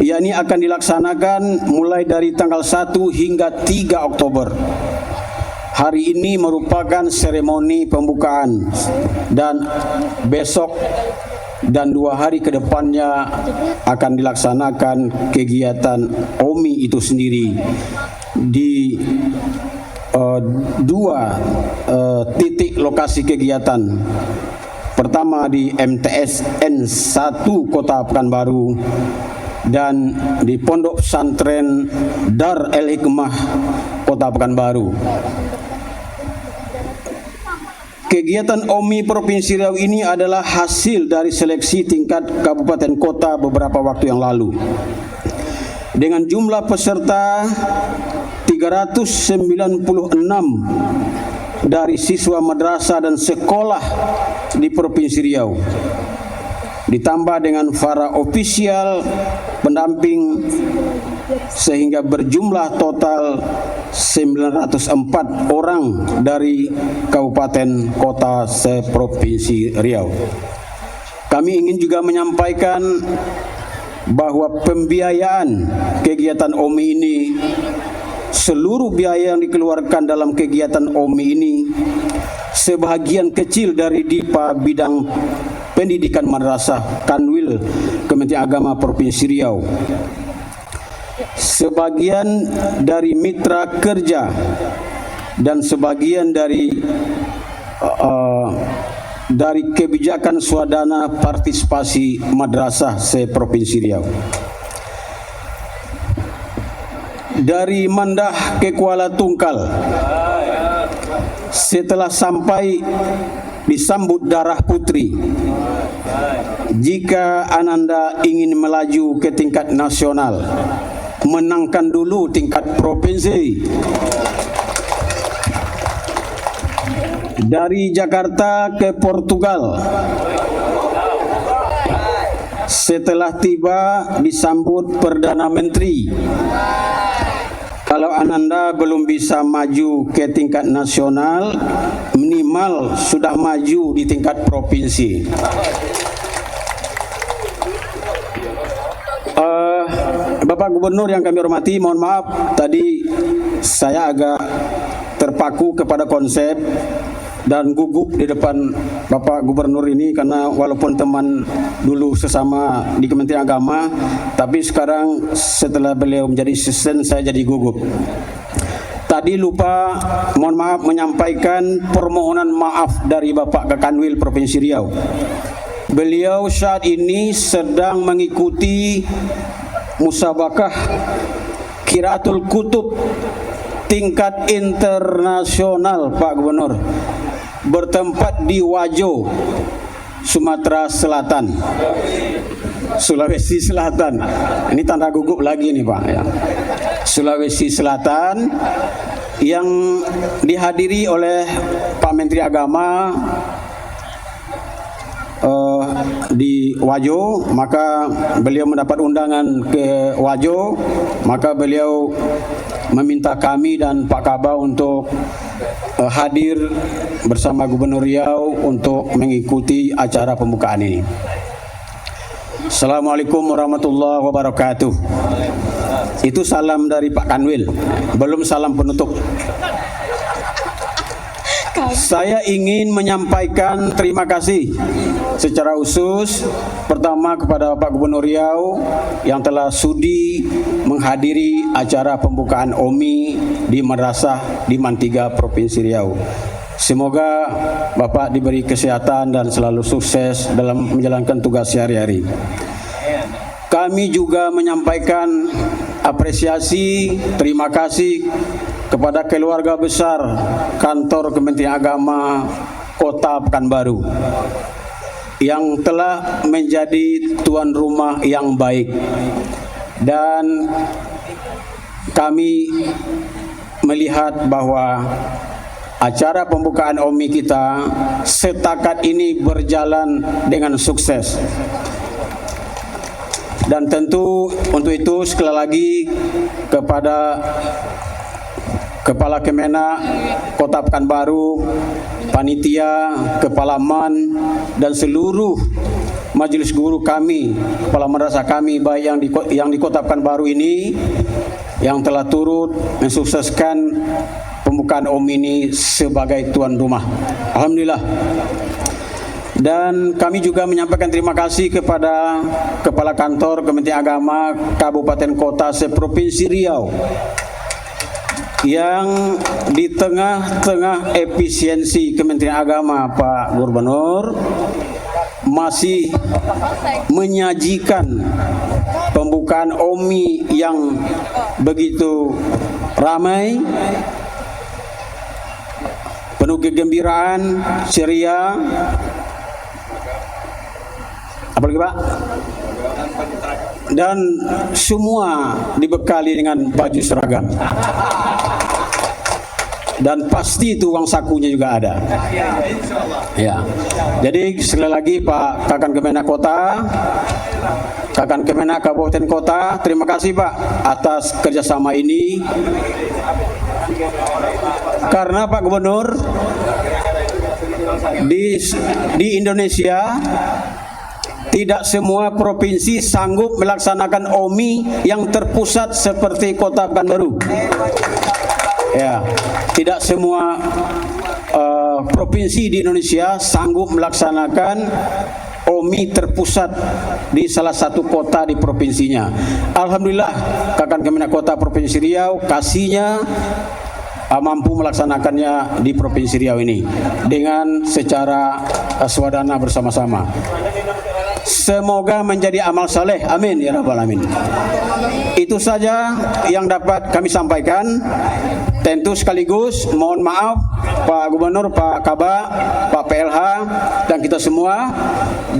yakni akan dilaksanakan mulai dari tanggal 1 hingga 3 Oktober. Hari ini merupakan seremoni pembukaan dan besok dan 2 hari ke depannya akan dilaksanakan kegiatan OMI itu sendiri di 2 titik lokasi kegiatan. Pertama di MTS N1 Kota Pekanbaru dan di Pondok Pesantren Dar El Hikmah Kota Pekanbaru. Kegiatan OMI Provinsi Riau ini adalah hasil dari seleksi tingkat kabupaten kota beberapa waktu yang lalu. Dengan jumlah peserta 396 dari siswa madrasah dan sekolah di Provinsi Riau, ditambah dengan para ofisial pendamping, sehingga berjumlah total 904 orang dari kabupaten kota se-Provinsi Riau. Kami ingin juga menyampaikan bahwa pembiayaan kegiatan OMI ini seluruh biaya yang dikeluarkan dalam kegiatan OMI ini sebahagian kecil dari DIPA bidang pendidikan madrasah Kanwil Kementerian Agama Provinsi Riau, sebagian dari mitra kerja, dan sebagian dari kebijakan swadana partisipasi madrasah se-Provinsi Riau. Dari Mandah ke Kuala Tungkal, setelah sampai disambut darah putri, jika Ananda ingin melaju ke tingkat nasional, menangkan dulu tingkat provinsi. Dari Jakarta ke Portugal, setelah tiba disambut Perdana Menteri. Kalau Ananda belum bisa maju ke tingkat nasional, minimal sudah maju di tingkat provinsi. Bapak Gubernur yang kami hormati, mohon maaf tadi saya agak terpaku kepada konsep dan gugup di depan Bapak Gubernur ini, karena walaupun teman dulu sesama di Kementerian Agama, tapi sekarang setelah beliau menjadi asisten saya jadi gugup. Tadi lupa, mohon maaf, menyampaikan permohonan maaf dari Bapak Kakanwil Provinsi Riau. Beliau saat ini sedang mengikuti musabakah Qiraatul Kutub tingkat internasional, Pak Gubernur, bertempat di Wajo, Sumatera Selatan, Sulawesi Selatan. Ini tanda gugup lagi nih Pak ya. Sulawesi Selatan, yang dihadiri oleh Pak Menteri Agama di Wajo. Maka beliau mendapat undangan ke Wajo, maka beliau meminta kami dan Pak Kaba untuk hadir bersama Gubernur Riau untuk mengikuti acara pembukaan ini. Assalamualaikum warahmatullahi wabarakatuh. Itu salam dari Pak Kanwil, belum salam penutup. Saya ingin menyampaikan terima kasih secara khusus pertama kepada Pak Gubernur Riau yang telah sudi menghadiri acara pembukaan OMI di Madrasah di Mantiga, Provinsi Riau. Semoga Bapak diberi kesehatan dan selalu sukses dalam menjalankan tugas sehari-hari. Kami juga menyampaikan apresiasi, terima kasih kepada keluarga besar kantor Kementerian Agama Kota Pekanbaru yang telah menjadi tuan rumah yang baik, dan kami melihat bahwa acara pembukaan OMI kita setakat ini berjalan dengan sukses. Dan tentu untuk itu sekali lagi kepada Kepala Kemenak Kota Pekanbaru, panitia, kepala MAN, dan seluruh majelis guru kami, kepala madrasah kami baik yang di Kota Pekanbaru ini yang telah turut mensukseskan pembukaan OMI ini sebagai tuan rumah. Alhamdulillah. Dan kami juga menyampaikan terima kasih kepada Kepala Kantor Kementerian Agama Kabupaten Kota se-Provinsi Riau yang di tengah-tengah efisiensi Kementerian Agama, Pak Gubernur, masih menyajikan pembukaan OMI yang begitu ramai, penuh kegembiraan, ceria. Apalagi Pak? Dan semua dibekali dengan baju seragam. Dan pasti itu uang sakunya juga ada. Ya. Jadi sekali lagi Pak Kakan Kemenak Kota, Kakan Kemenak Kabupaten Kota, terima kasih Pak atas kerjasama ini. Karena Pak Gubernur, di Indonesia tidak semua provinsi sanggup melaksanakan OMI yang terpusat seperti Kota Pekanbaru. Ya, tidak semua provinsi di Indonesia sanggup melaksanakan OMI terpusat di salah satu kota di provinsinya. Alhamdulillah, Kakan Kemenak Kota Provinsi Riau kasihnya mampu melaksanakannya di Provinsi Riau ini dengan secara swadana bersama-sama. Semoga menjadi amal saleh, amin ya rabbal alamin. Itu saja yang dapat kami sampaikan. Tentu sekaligus mohon maaf Pak Gubernur, Pak Kabak, Pak PLH, dan kita semua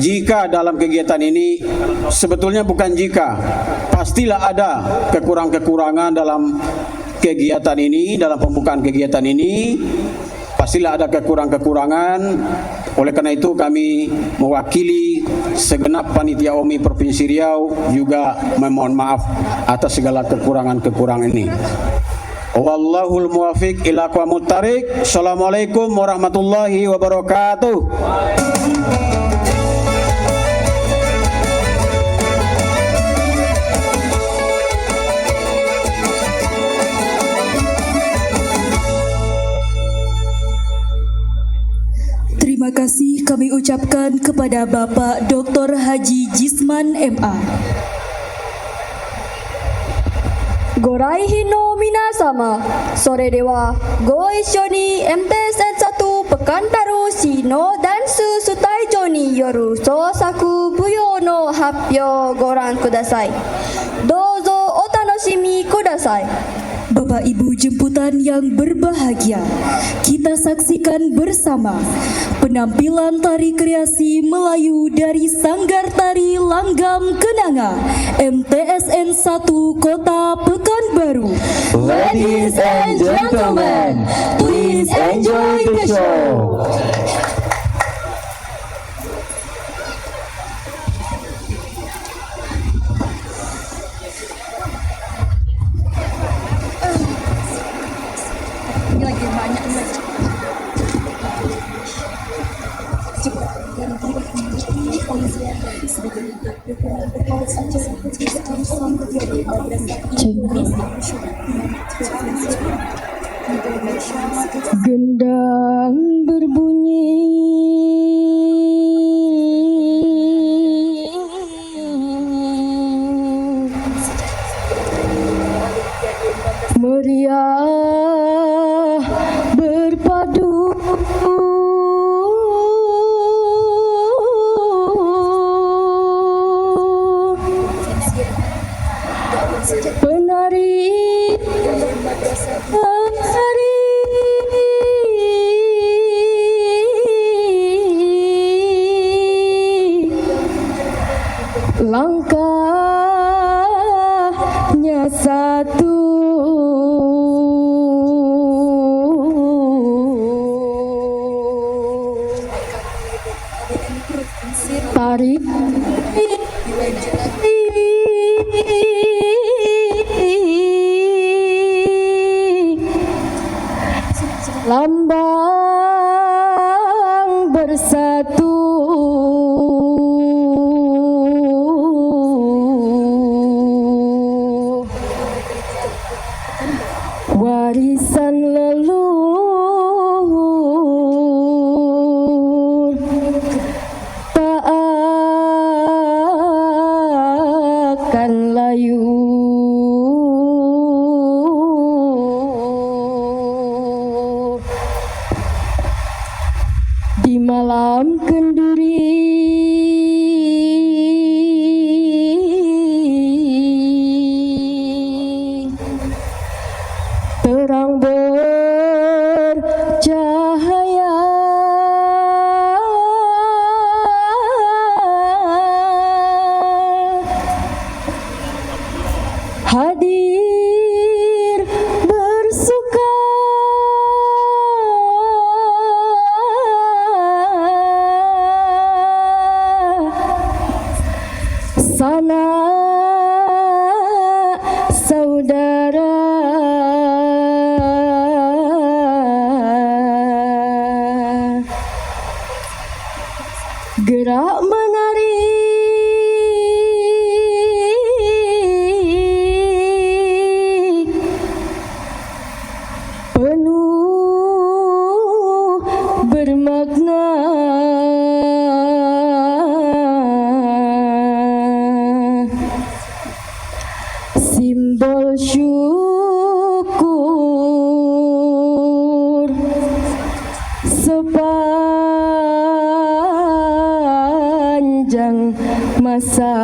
jika dalam kegiatan ini, sebetulnya bukan jika, pastilah ada kekurangan-kekurangan dalam kegiatan ini, dalam pembukaan kegiatan ini, pastilah ada kekurangan-kekurangan. Oleh karena itu kami mewakili segenap panitia OMI Provinsi Riau juga memohon maaf atas segala kekurangan-kekurangan ini. Wallahul muwafiq ila aqwamut thariq. Assalamualaikum warahmatullahi wabarakatuh. Terima kasih kami ucapkan kepada Bapak Dr. Haji Jisman MA. Gorai hino minasama, sore dewa go ishoni MTSN 1 Pekanbaru Shino Dansu Sutaijo ni yoru sosaku buyo no happyo goran kudasai. Dozo otanoshimi kudasai. Bapak Ibu jemputan yang berbahagia, kita saksikan bersama penampilan tari kreasi Melayu dari Sanggar Tari Langgam Kenanga MTSN 1 Kota Pekanbaru. Ladies and gentlemen, please enjoy the show. Gendang berbunyi, meriah berpadu, penari langkahnya satu, tarik lambang bersatu, warisan leluhur tak akan layu. Di malam kenduri terang bercahaya, hadir bersuka sana saudara, gerak menari sepanjang masa.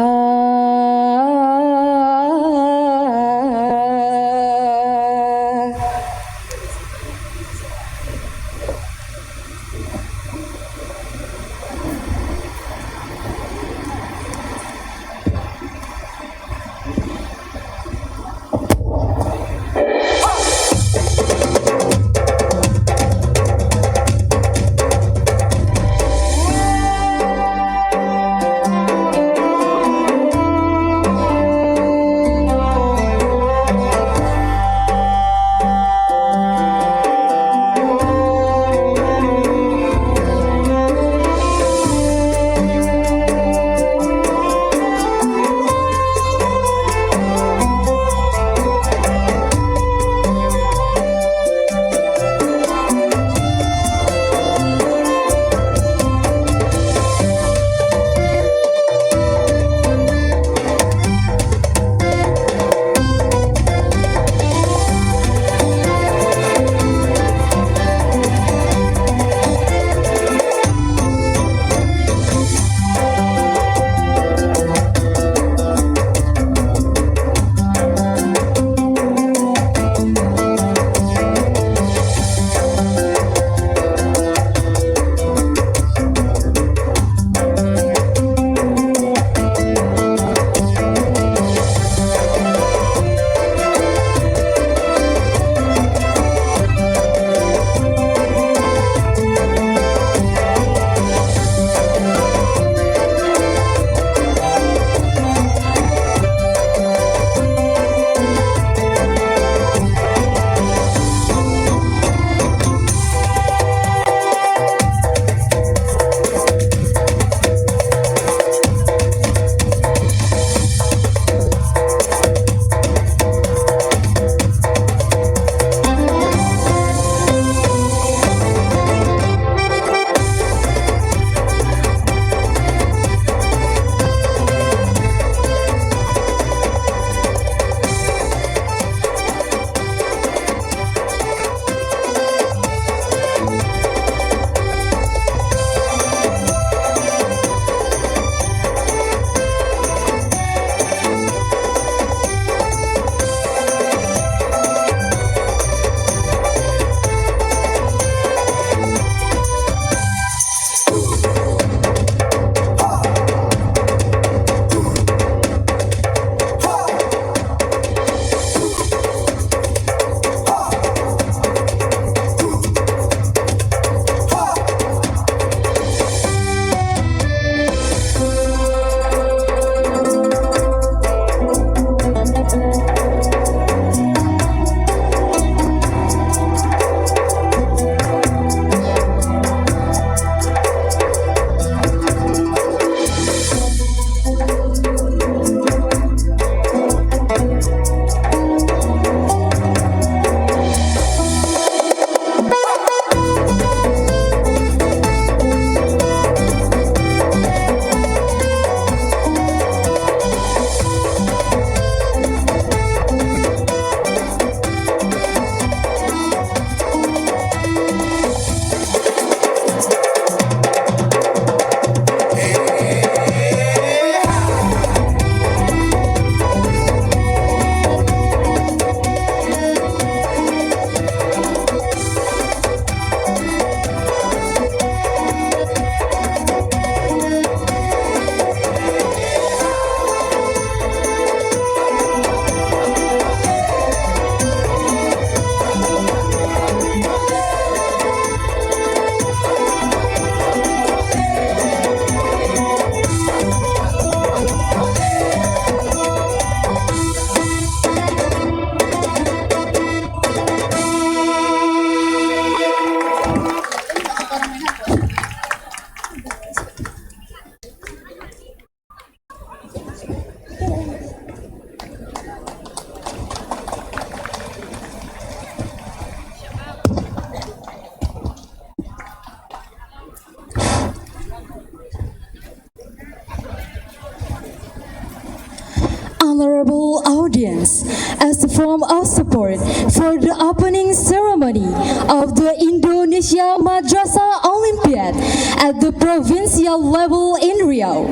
honorable audience, as a form of support for the opening ceremony of the Indonesia Indonesia Madrasah Olympiad at the provincial level in Riau.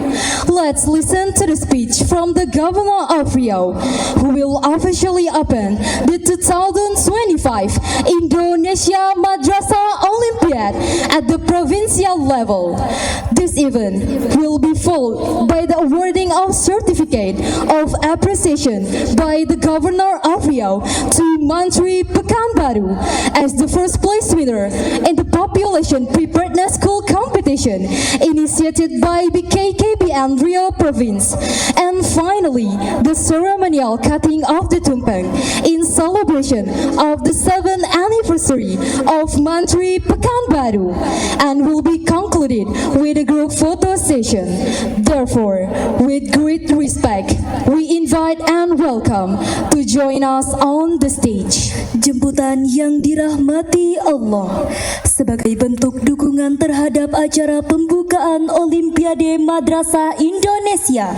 Let's listen to the speech from the Governor of Riau, who will officially open the 2025 Indonesia Madrasah Olympiad at the provincial level. This event will be followed by the awarding of certificate of appreciation by the Governor of Riau to Mantri Pekanbaru as the first place winner in the population preparedness school competition initiated by BKKBN Riau Province. And finally, the ceremonial cutting of the tumpeng in celebration of the 7th anniversary of Mantri Pekanbaru and will be concluded with a group photo session. Therefore, with great respect, we invite and welcome to join us on the stage. Jemputan yang dirahmati Allah, sebagai bentuk dukungan terhadap acara pembukaan Olimpiade Madrasah Indonesia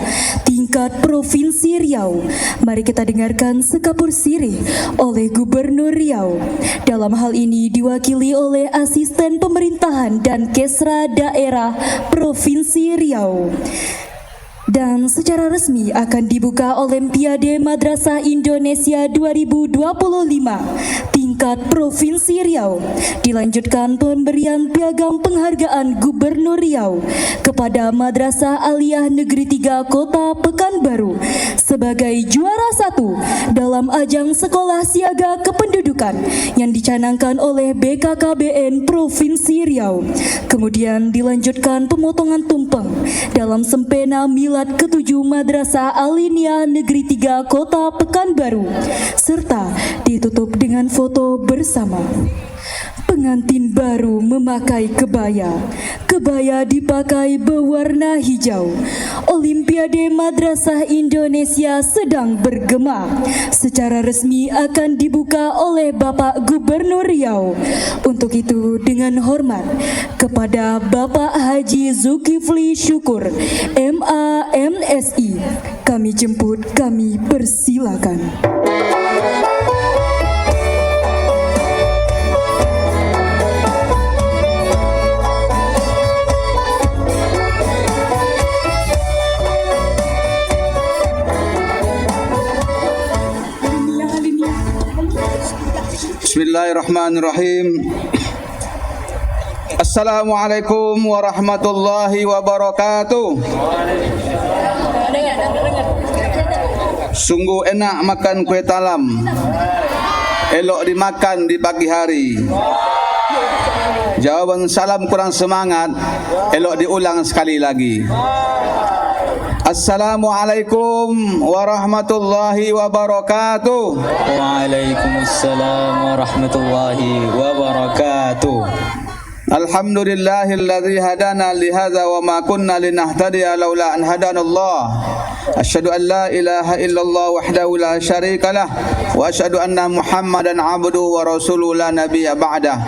tingkat Provinsi Riau, mari kita dengarkan sekapur sirih oleh Gubernur Riau. Dalam hal ini diwakili oleh Asisten Pemerintahan dan Kesra Daerah Provinsi Riau. Dan secara resmi akan dibuka Olimpiade Madrasah Indonesia 2025 tingkat Provinsi Riau. Dilanjutkan pemberian piagam penghargaan Gubernur Riau kepada Madrasah Aliyah Negeri 3 Kota Pekanbaru sebagai juara 1 dalam ajang sekolah siaga kependudukan yang dicanangkan oleh BKKBN Provinsi Riau. Kemudian dilanjutkan pemotongan tumpeng dalam sempena milad ke-7 Madrasah Aliyah Negeri 3 Kota Pekanbaru serta ditutup dengan foto bersama. Pengantin baru memakai kebaya. Kebaya dipakai berwarna hijau. Olimpiade Madrasah Indonesia sedang bergema. Secara resmi akan dibuka oleh Bapak Gubernur Riau. Untuk itu dengan hormat kepada Bapak Haji Zulkifli Syukur, MA MSI, kami jemput, kami persilakan. Bismillahirrahmanirrahim. Assalamualaikum warahmatullahi wabarakatuh. Sungguh enak makan kue talam, elok dimakan di pagi hari. Jawaban salam kurang semangat, elok diulang sekali lagi. Assalamualaikum warahmatullahi wabarakatuh. Waalaikumsalam warahmatullahi wabarakatuh. Alhamdulillahilladzi hadana li hadza wa ma kunna linahtadiya laula an hadanallah. Asyhadu an la ilaha illallah wahdahu la syarikalah wa asyhadu anna Muhammadan abduhu wa rasuluhu la nabiyya ba'dah.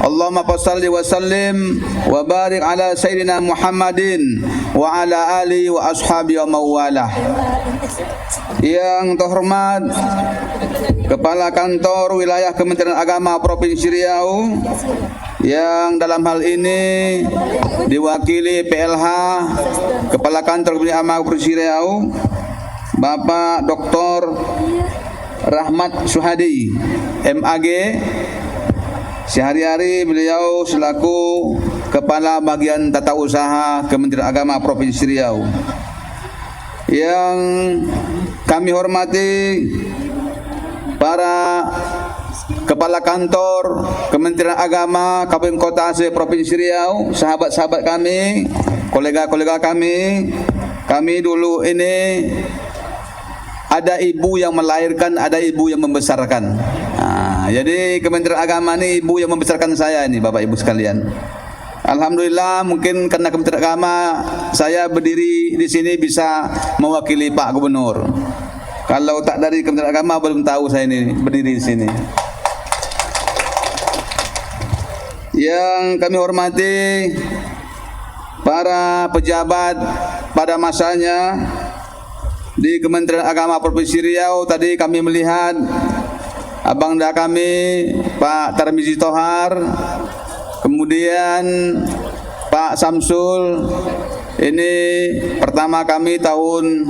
Allahumma shalli wa sallim wa barik ala sayyidina Muhammadin wa ala alihi wa ashabihi wa mawalah. Yang terhormat Kepala Kantor Wilayah Kementerian Agama Provinsi Riau, yang dalam hal ini diwakili PLH Kepala Kantor Kementerian Agama Provinsi Riau, Bapak Dr. Rahmat Suhadi, MAG. Sehari-hari beliau selaku Kepala Bagian Tata Usaha Kementerian Agama Provinsi Riau. Yang kami hormati para Kepala Kantor Kementerian Agama Kabupaten Kota Aceh Provinsi Riau, sahabat-sahabat kami, kolega-kolega kami dulu ini ada ibu yang melahirkan, ada ibu yang membesarkan. Jadi Kementerian Agama ini ibu yang membesarkan saya ini, Bapak Ibu sekalian. Alhamdulillah, mungkin karena Kementerian Agama saya berdiri di sini bisa mewakili Pak Gubernur. Kalau tak dari Kementerian Agama belum tahu saya ini berdiri di sini. Yang kami hormati para pejabat pada masanya di Kementerian Agama Provinsi Riau. Tadi kami melihat Abangda kami Pak Tarmizi Tohar Kemudian Pak Samsul, ini pertama kami tahun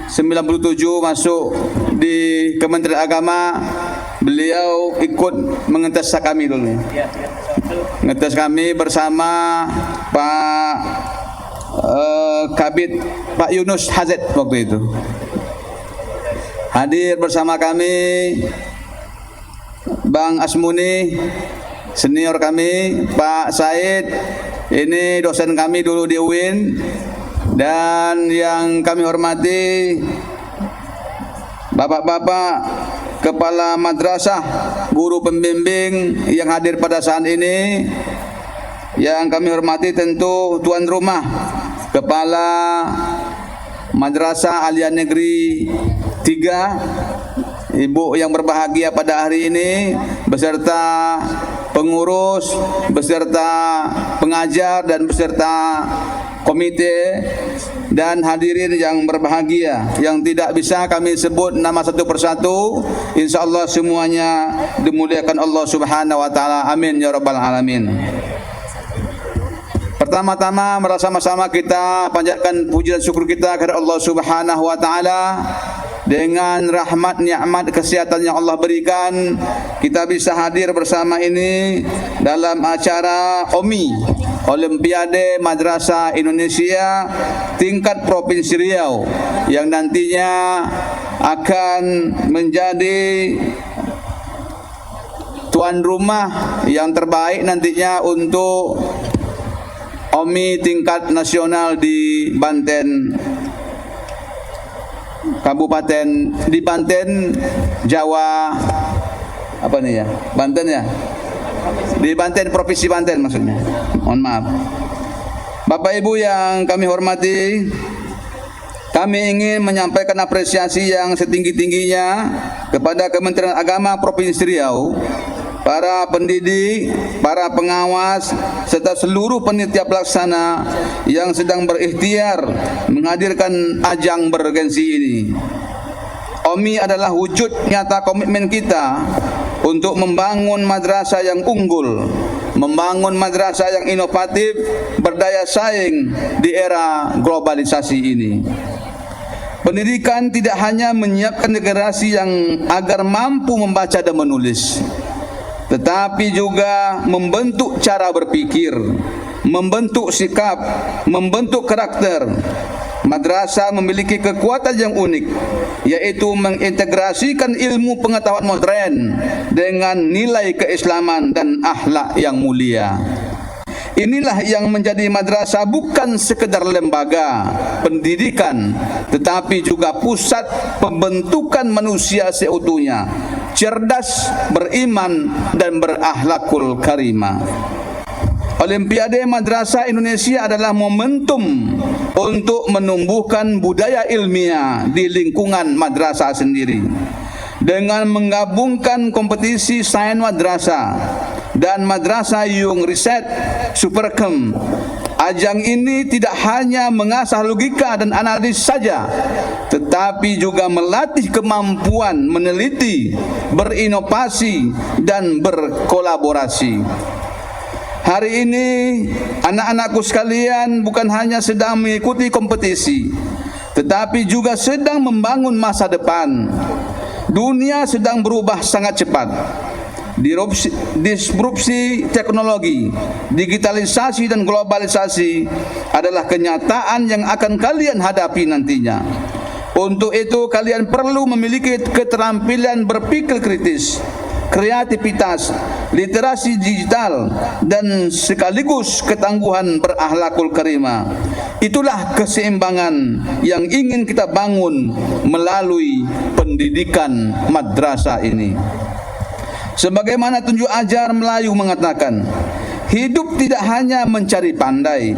97 masuk di Kementerian Agama. Beliau ikut mengetes kami dulu. Ngetes kami bersama Pak Kabid Pak Yunus Hazet waktu itu. Hadir bersama kami Bang Asmuni, senior kami, Pak Said, ini dosen kami dulu di UIN, dan yang kami hormati bapak-bapak kepala madrasah, guru pembimbing yang hadir pada saat ini. Yang kami hormati tentu tuan rumah, kepala Madrasah Aliyah Negeri 3, ibu yang berbahagia pada hari ini, beserta pengurus, beserta pengajar, dan beserta komite, dan hadirin yang berbahagia yang tidak bisa kami sebut nama satu persatu. Insya Allah semuanya dimuliakan Allah Subhanahu wa Ta'ala. Amin ya Rabbal Alamin. Pertama-tama bersama-sama kita panjatkan puji dan syukur kita kepada Allah Subhanahu wa Ta'ala. Dengan rahmat, nikmat, kesehatan yang Allah berikan, kita bisa hadir bersama ini dalam acara OMI, Olimpiade Madrasah Indonesia tingkat Provinsi Riau, yang nantinya akan menjadi tuan rumah yang terbaik nantinya untuk OMI tingkat nasional di Banten, Kabupaten di Banten, Jawa, apa nih ya, Banten ya, di Banten, Provinsi Banten maksudnya. Mohon maaf, Bapak Ibu yang kami hormati, kami ingin menyampaikan apresiasi yang setinggi-tingginya kepada Kementerian Agama Provinsi Riau, para pendidik, para pengawas, serta seluruh panitia pelaksana yang sedang berikhtiar menghadirkan ajang bergensi ini. OMI adalah wujud nyata komitmen kita untuk membangun madrasah yang unggul, membangun madrasah yang inovatif, berdaya saing di era globalisasi ini. Pendidikan tidak hanya menyiapkan generasi yang agar mampu membaca dan menulis, tetapi juga membentuk cara berpikir, membentuk sikap, membentuk karakter. Madrasah memiliki kekuatan yang unik, yaitu mengintegrasikan ilmu pengetahuan modern dengan nilai keislaman dan akhlak yang mulia. Inilah yang menjadi madrasah bukan sekedar lembaga pendidikan, tetapi juga pusat pembentukan manusia seutuhnya, cerdas, beriman, dan berakhlakul karimah. Olimpiade Madrasah Indonesia adalah momentum untuk menumbuhkan budaya ilmiah di lingkungan madrasah sendiri. Dengan menggabungkan kompetisi sains madrasah dan Madrasah Yung Riset Supercamp, ajang ini tidak hanya mengasah logika dan analisis saja, tetapi juga melatih kemampuan meneliti, berinovasi, dan berkolaborasi. Hari ini anak-anakku sekalian bukan hanya sedang mengikuti kompetisi, tetapi juga sedang membangun masa depan. Dunia sedang berubah sangat cepat. Disrupsi teknologi, digitalisasi, dan globalisasi adalah kenyataan yang akan kalian hadapi nantinya. Untuk itu kalian perlu memiliki keterampilan berpikir kritis, kreativitas, literasi digital, dan sekaligus ketangguhan berakhlakul karimah. Itulah keseimbangan yang ingin kita bangun melalui pendidikan madrasah ini. Sebagaimana tunjuk ajar Melayu mengatakan, hidup tidak hanya mencari pandai,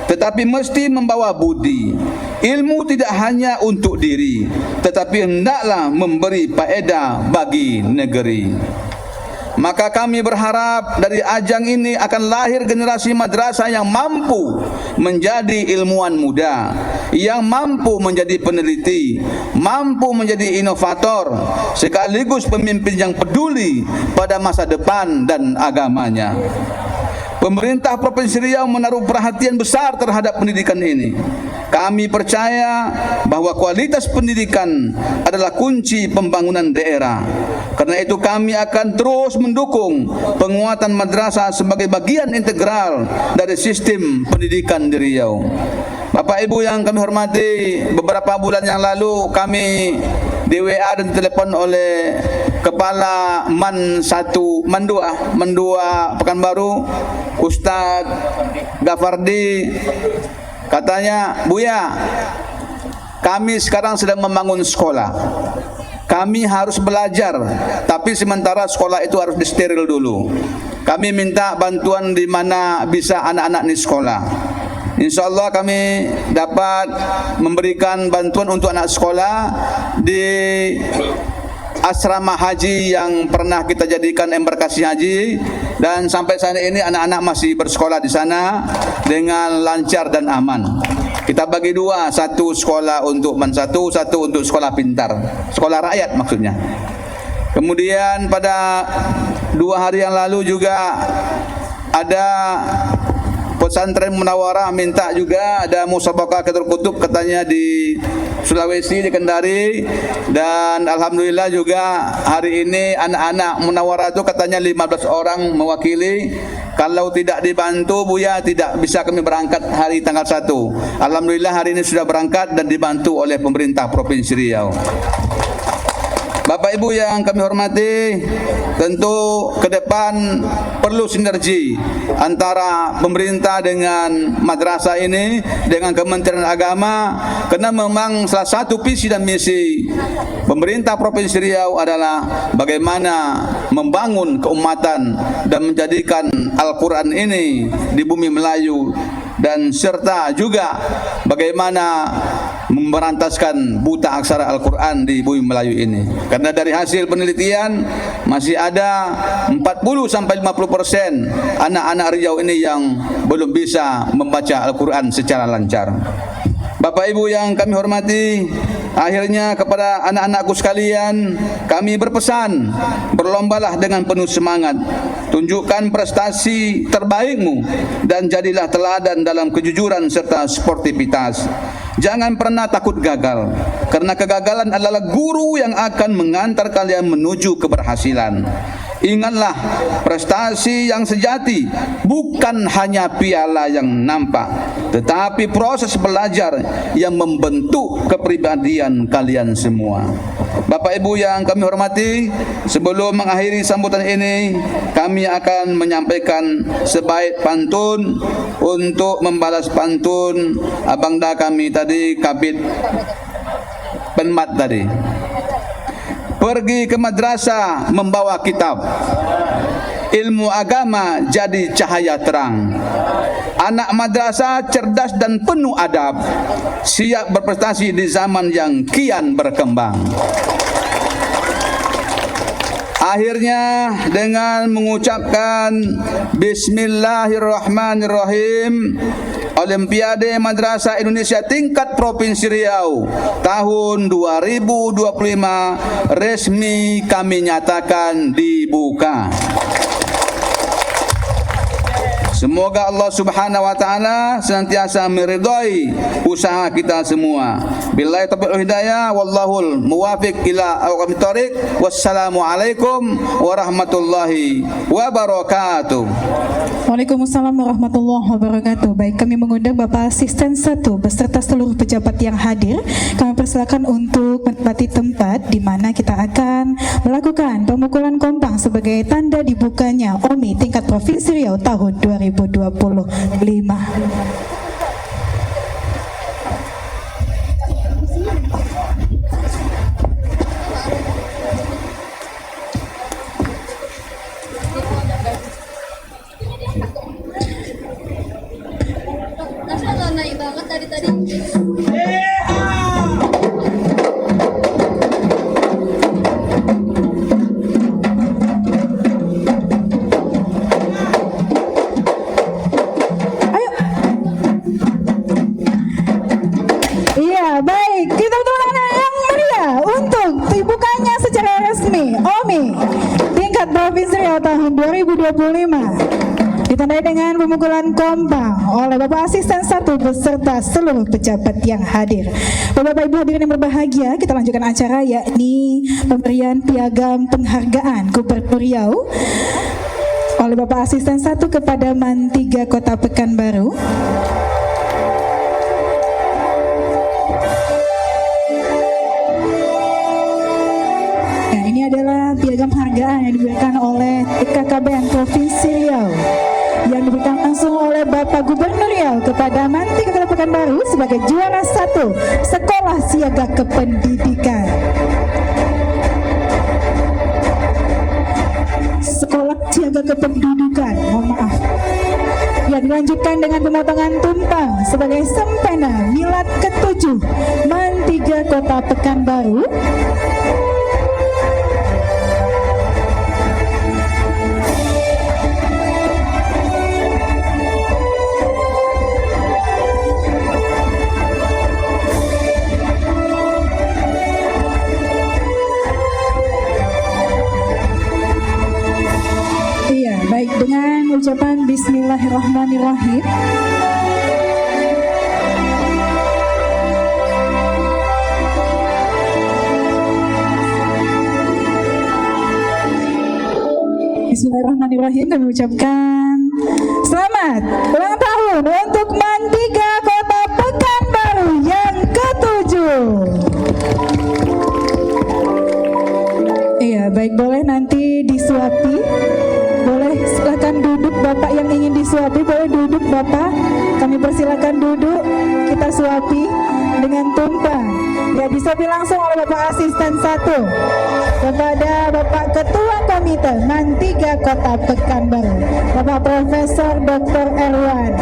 tetapi mesti membawa budi. Ilmu tidak hanya untuk diri, tetapi hendaklah memberi faedah bagi negeri. Maka kami berharap dari ajang ini akan lahir generasi madrasah yang mampu menjadi ilmuwan muda, yang mampu menjadi peneliti, mampu menjadi inovator, sekaligus pemimpin yang peduli pada masa depan dan agamanya. Pemerintah Provinsi Riau menaruh perhatian besar terhadap pendidikan ini. Kami percaya bahwa kualitas pendidikan adalah kunci pembangunan daerah. Karena itu kami akan terus mendukung penguatan madrasah sebagai bagian integral dari sistem pendidikan di Riau. Bapak Ibu yang kami hormati, beberapa bulan yang lalu kami di WA dan telepon oleh Kepala Man 1 Man 2 Pekanbaru, Ustadz Gafardi. Katanya, Buya, kami sekarang sedang membangun sekolah. Kami harus belajar, tapi sementara sekolah itu harus disteril dulu. Kami minta bantuan di mana bisa anak-anak ini sekolah. Insya Allah kami dapat memberikan bantuan untuk anak sekolah di asrama haji yang pernah kita jadikan embarkasi haji, dan sampai saat ini anak-anak masih bersekolah di sana dengan lancar dan aman. Kita bagi dua, satu sekolah untuk Man 1, satu untuk sekolah pintar, sekolah rakyat maksudnya. Kemudian pada 2 hari yang lalu juga ada pesantren Munawarah minta juga ada musabaqah Khairul Kutub katanya di Sulawesi, di Kendari, dan alhamdulillah juga hari ini anak-anak Munawarah itu katanya 15 orang mewakili. Kalau tidak dibantu Buya tidak bisa kami berangkat hari tanggal 1. Alhamdulillah hari ini sudah berangkat dan dibantu oleh pemerintah Provinsi Riau. Bapak Ibu yang kami hormati, tentu ke depan perlu sinergi antara pemerintah dengan madrasah ini, dengan Kementerian Agama, karena memang salah satu visi dan misi pemerintah Provinsi Riau adalah bagaimana membangun keumatan dan menjadikan Al-Quran ini di bumi Melayu, dan serta juga bagaimana memberantaskan buta aksara Al-Quran di bumi Melayu ini. Karena dari hasil penelitian masih ada 40-50% anak-anak Riau ini yang belum bisa membaca Al-Quran secara lancar. Bapak Ibu yang kami hormati, akhirnya kepada anak-anakku sekalian, kami berpesan, berlombalah dengan penuh semangat, tunjukkan prestasi terbaikmu, dan jadilah teladan dalam kejujuran serta sportivitas. Jangan pernah takut gagal, karena kegagalan adalah guru yang akan mengantar kalian menuju keberhasilan. Ingatlah, prestasi yang sejati bukan hanya piala yang nampak, tetapi proses belajar yang membentuk kepribadian kalian semua. Bapak Ibu yang kami hormati, sebelum mengakhiri sambutan ini, kami akan menyampaikan sebaik pantun untuk membalas pantun abangda kami tadi, Kabid Penmat tadi. Pergi ke madrasah membawa kitab, ilmu agama jadi cahaya terang. Anak madrasah cerdas dan penuh adab, siap berprestasi di zaman yang kian berkembang. Akhirnya dengan mengucapkan Bismillahirrahmanirrahim, Olimpiade Madrasah Indonesia tingkat Provinsi Riau tahun 2025 resmi kami nyatakan dibuka. Semoga Allah Subhanahu wa taala senantiasa meridhai usaha kita semua. Billahi taufiq wal hidayah, wallahul muwafiq ila aqwamit thoriq. Wassalamualaikum warahmatullahi wabarakatuh. Waalaikumsalam warahmatullahi wabarakatuh. Baik, kami mengundang Bapak Asisten 1 beserta seluruh pejabat yang hadir. Kami persilakan untuk menempati tempat di mana kita akan melakukan pemukulan kompang sebagai tanda dibukanya OMI tingkat Provinsi Riau tahun 2025. Naik banget tadi. Iya, baik. Kita tepuk tangan yang meriah untuk dibukanya secara resmi OMI tingkat Provinsi Riau tahun 2025. Ditandai dengan pemukulan kompak oleh Bapak Asisten 1 beserta seluruh pejabat yang hadir. Bapak Ibu hadirin yang berbahagia, kita lanjutkan acara yakni pemberian piagam penghargaan Gubernur Riau oleh Bapak Asisten 1 kepada Man 3 Kota Pekanbaru. Nah, ini adalah piagam penghargaan yang diberikan oleh BKKBN Provinsi Riau yang diberikan langsung oleh Bapak Gubernur Riau kepada Man 3 Kota Pekanbaru sebagai juara 1 Sekolah Siaga Kependidikan. Sekolah Siaga Kependidikan, mohon maaf. Yang dilanjutkan dengan pemotongan tumpang sebagai sempena milad ke-7 Man 3 Kota Pekanbaru. Baik, dengan ucapan Bismillahirrahmanirrahim. Bismillahirrahmanirrahim, kami ucapkan selamat ulang tahun untuk Man 3 Kota Pekanbaru yang ke-7. Iya, baik, boleh nanti disuapi. Boleh silakan duduk Bapak yang ingin disuapi, boleh duduk Bapak. Kami persilakan duduk, kita suapi dengan tumpang. Ya, disuapi langsung oleh Bapak Asisten 1 kepada Bapak Ketua Komite Man 3 Kota Pekanbaru, Bapak Profesor Dr. Erwan.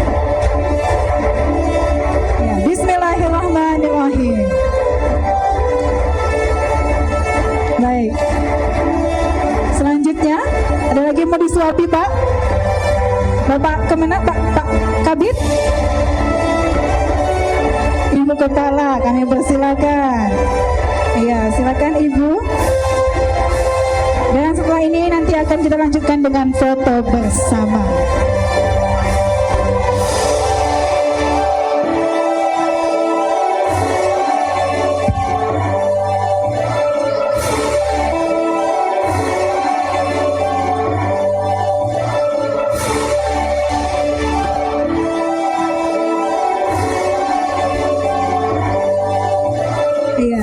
Ya, Bismillahirrahmanirrahim. Baik. Selanjutnya, ada lagi mau disuapi Pak? Bapak kemana Pak? Pak Kabit? Ibu Kepala, kami persilakan. Iya, silakan Ibu. Dan setelah ini nanti akan kita lanjutkan dengan foto bersama.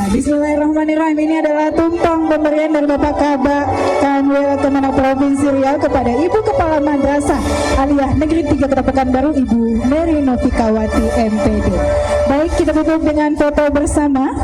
Bismillahirrahmanirrahim. Ini adalah tumpang pemberian dari Bapak Kabak Kanwil Kemenang Provinsi Riau kepada Ibu Kepala Madrasah Aliyah Negeri 3 Kota Pekanbaru, Ibu Mary Novikawati MPD. Baik, kita tutup dengan foto bersama.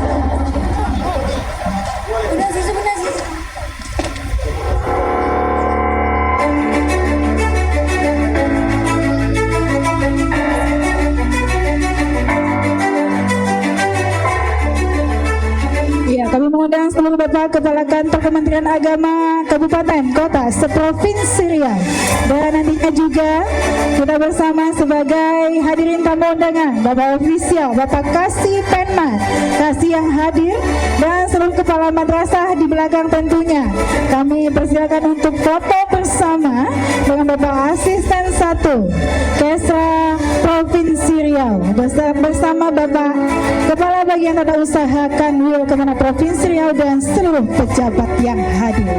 Kami mengundang seluruh Bapak Kepala Kantor Kementerian Agama Kabupaten, Kota, seprovinsi Riau. Dan nantinya juga kita bersama sebagai hadirin tamu undangan, Bapak Ofisial, Bapak Kasih Penmas, Kasih yang hadir, dan seluruh Kepala Madrasah di belakang tentunya. Kami persilakan untuk foto bersama dengan Bapak Asisten 1 Kesra Provinsi Riau bersama Bapak Kepala Bagian Tata Usaha Kanwil Kemenang Provinsi Riau dan seluruh pejabat yang hadir.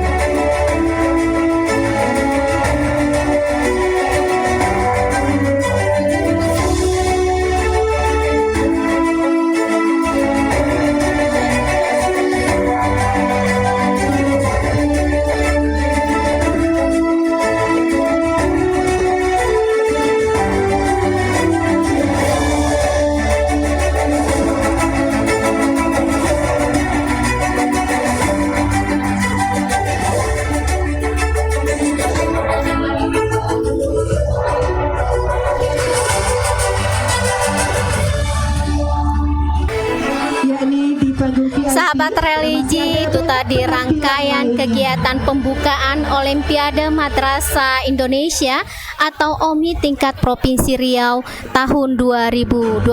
Sahabat religi, itu tadi rangkaian kegiatan pembukaan Olimpiade Madrasah Indonesia atau OMI tingkat Provinsi Riau tahun 2025,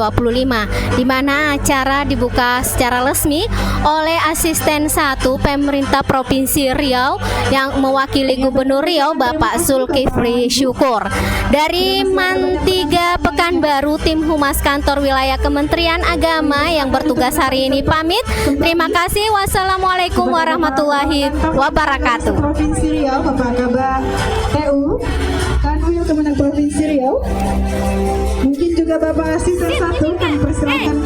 di mana acara dibuka secara resmi oleh Asisten 1 Pemerintah Provinsi Riau yang mewakili Gubernur Riau Bapak Zulkifli Syukur. Dari Mantiga Pekanbaru, tim Humas Kantor Wilayah Kementerian Agama yang bertugas hari ini pamit. Terima kasih. Wassalamualaikum warahmatullahi wabarakatuh. Provinsi Riau, Bapak Kabak PU, Kanwil Kemenang Provinsi Riau. Mungkin juga Bapak Asisten 1 kami persilakan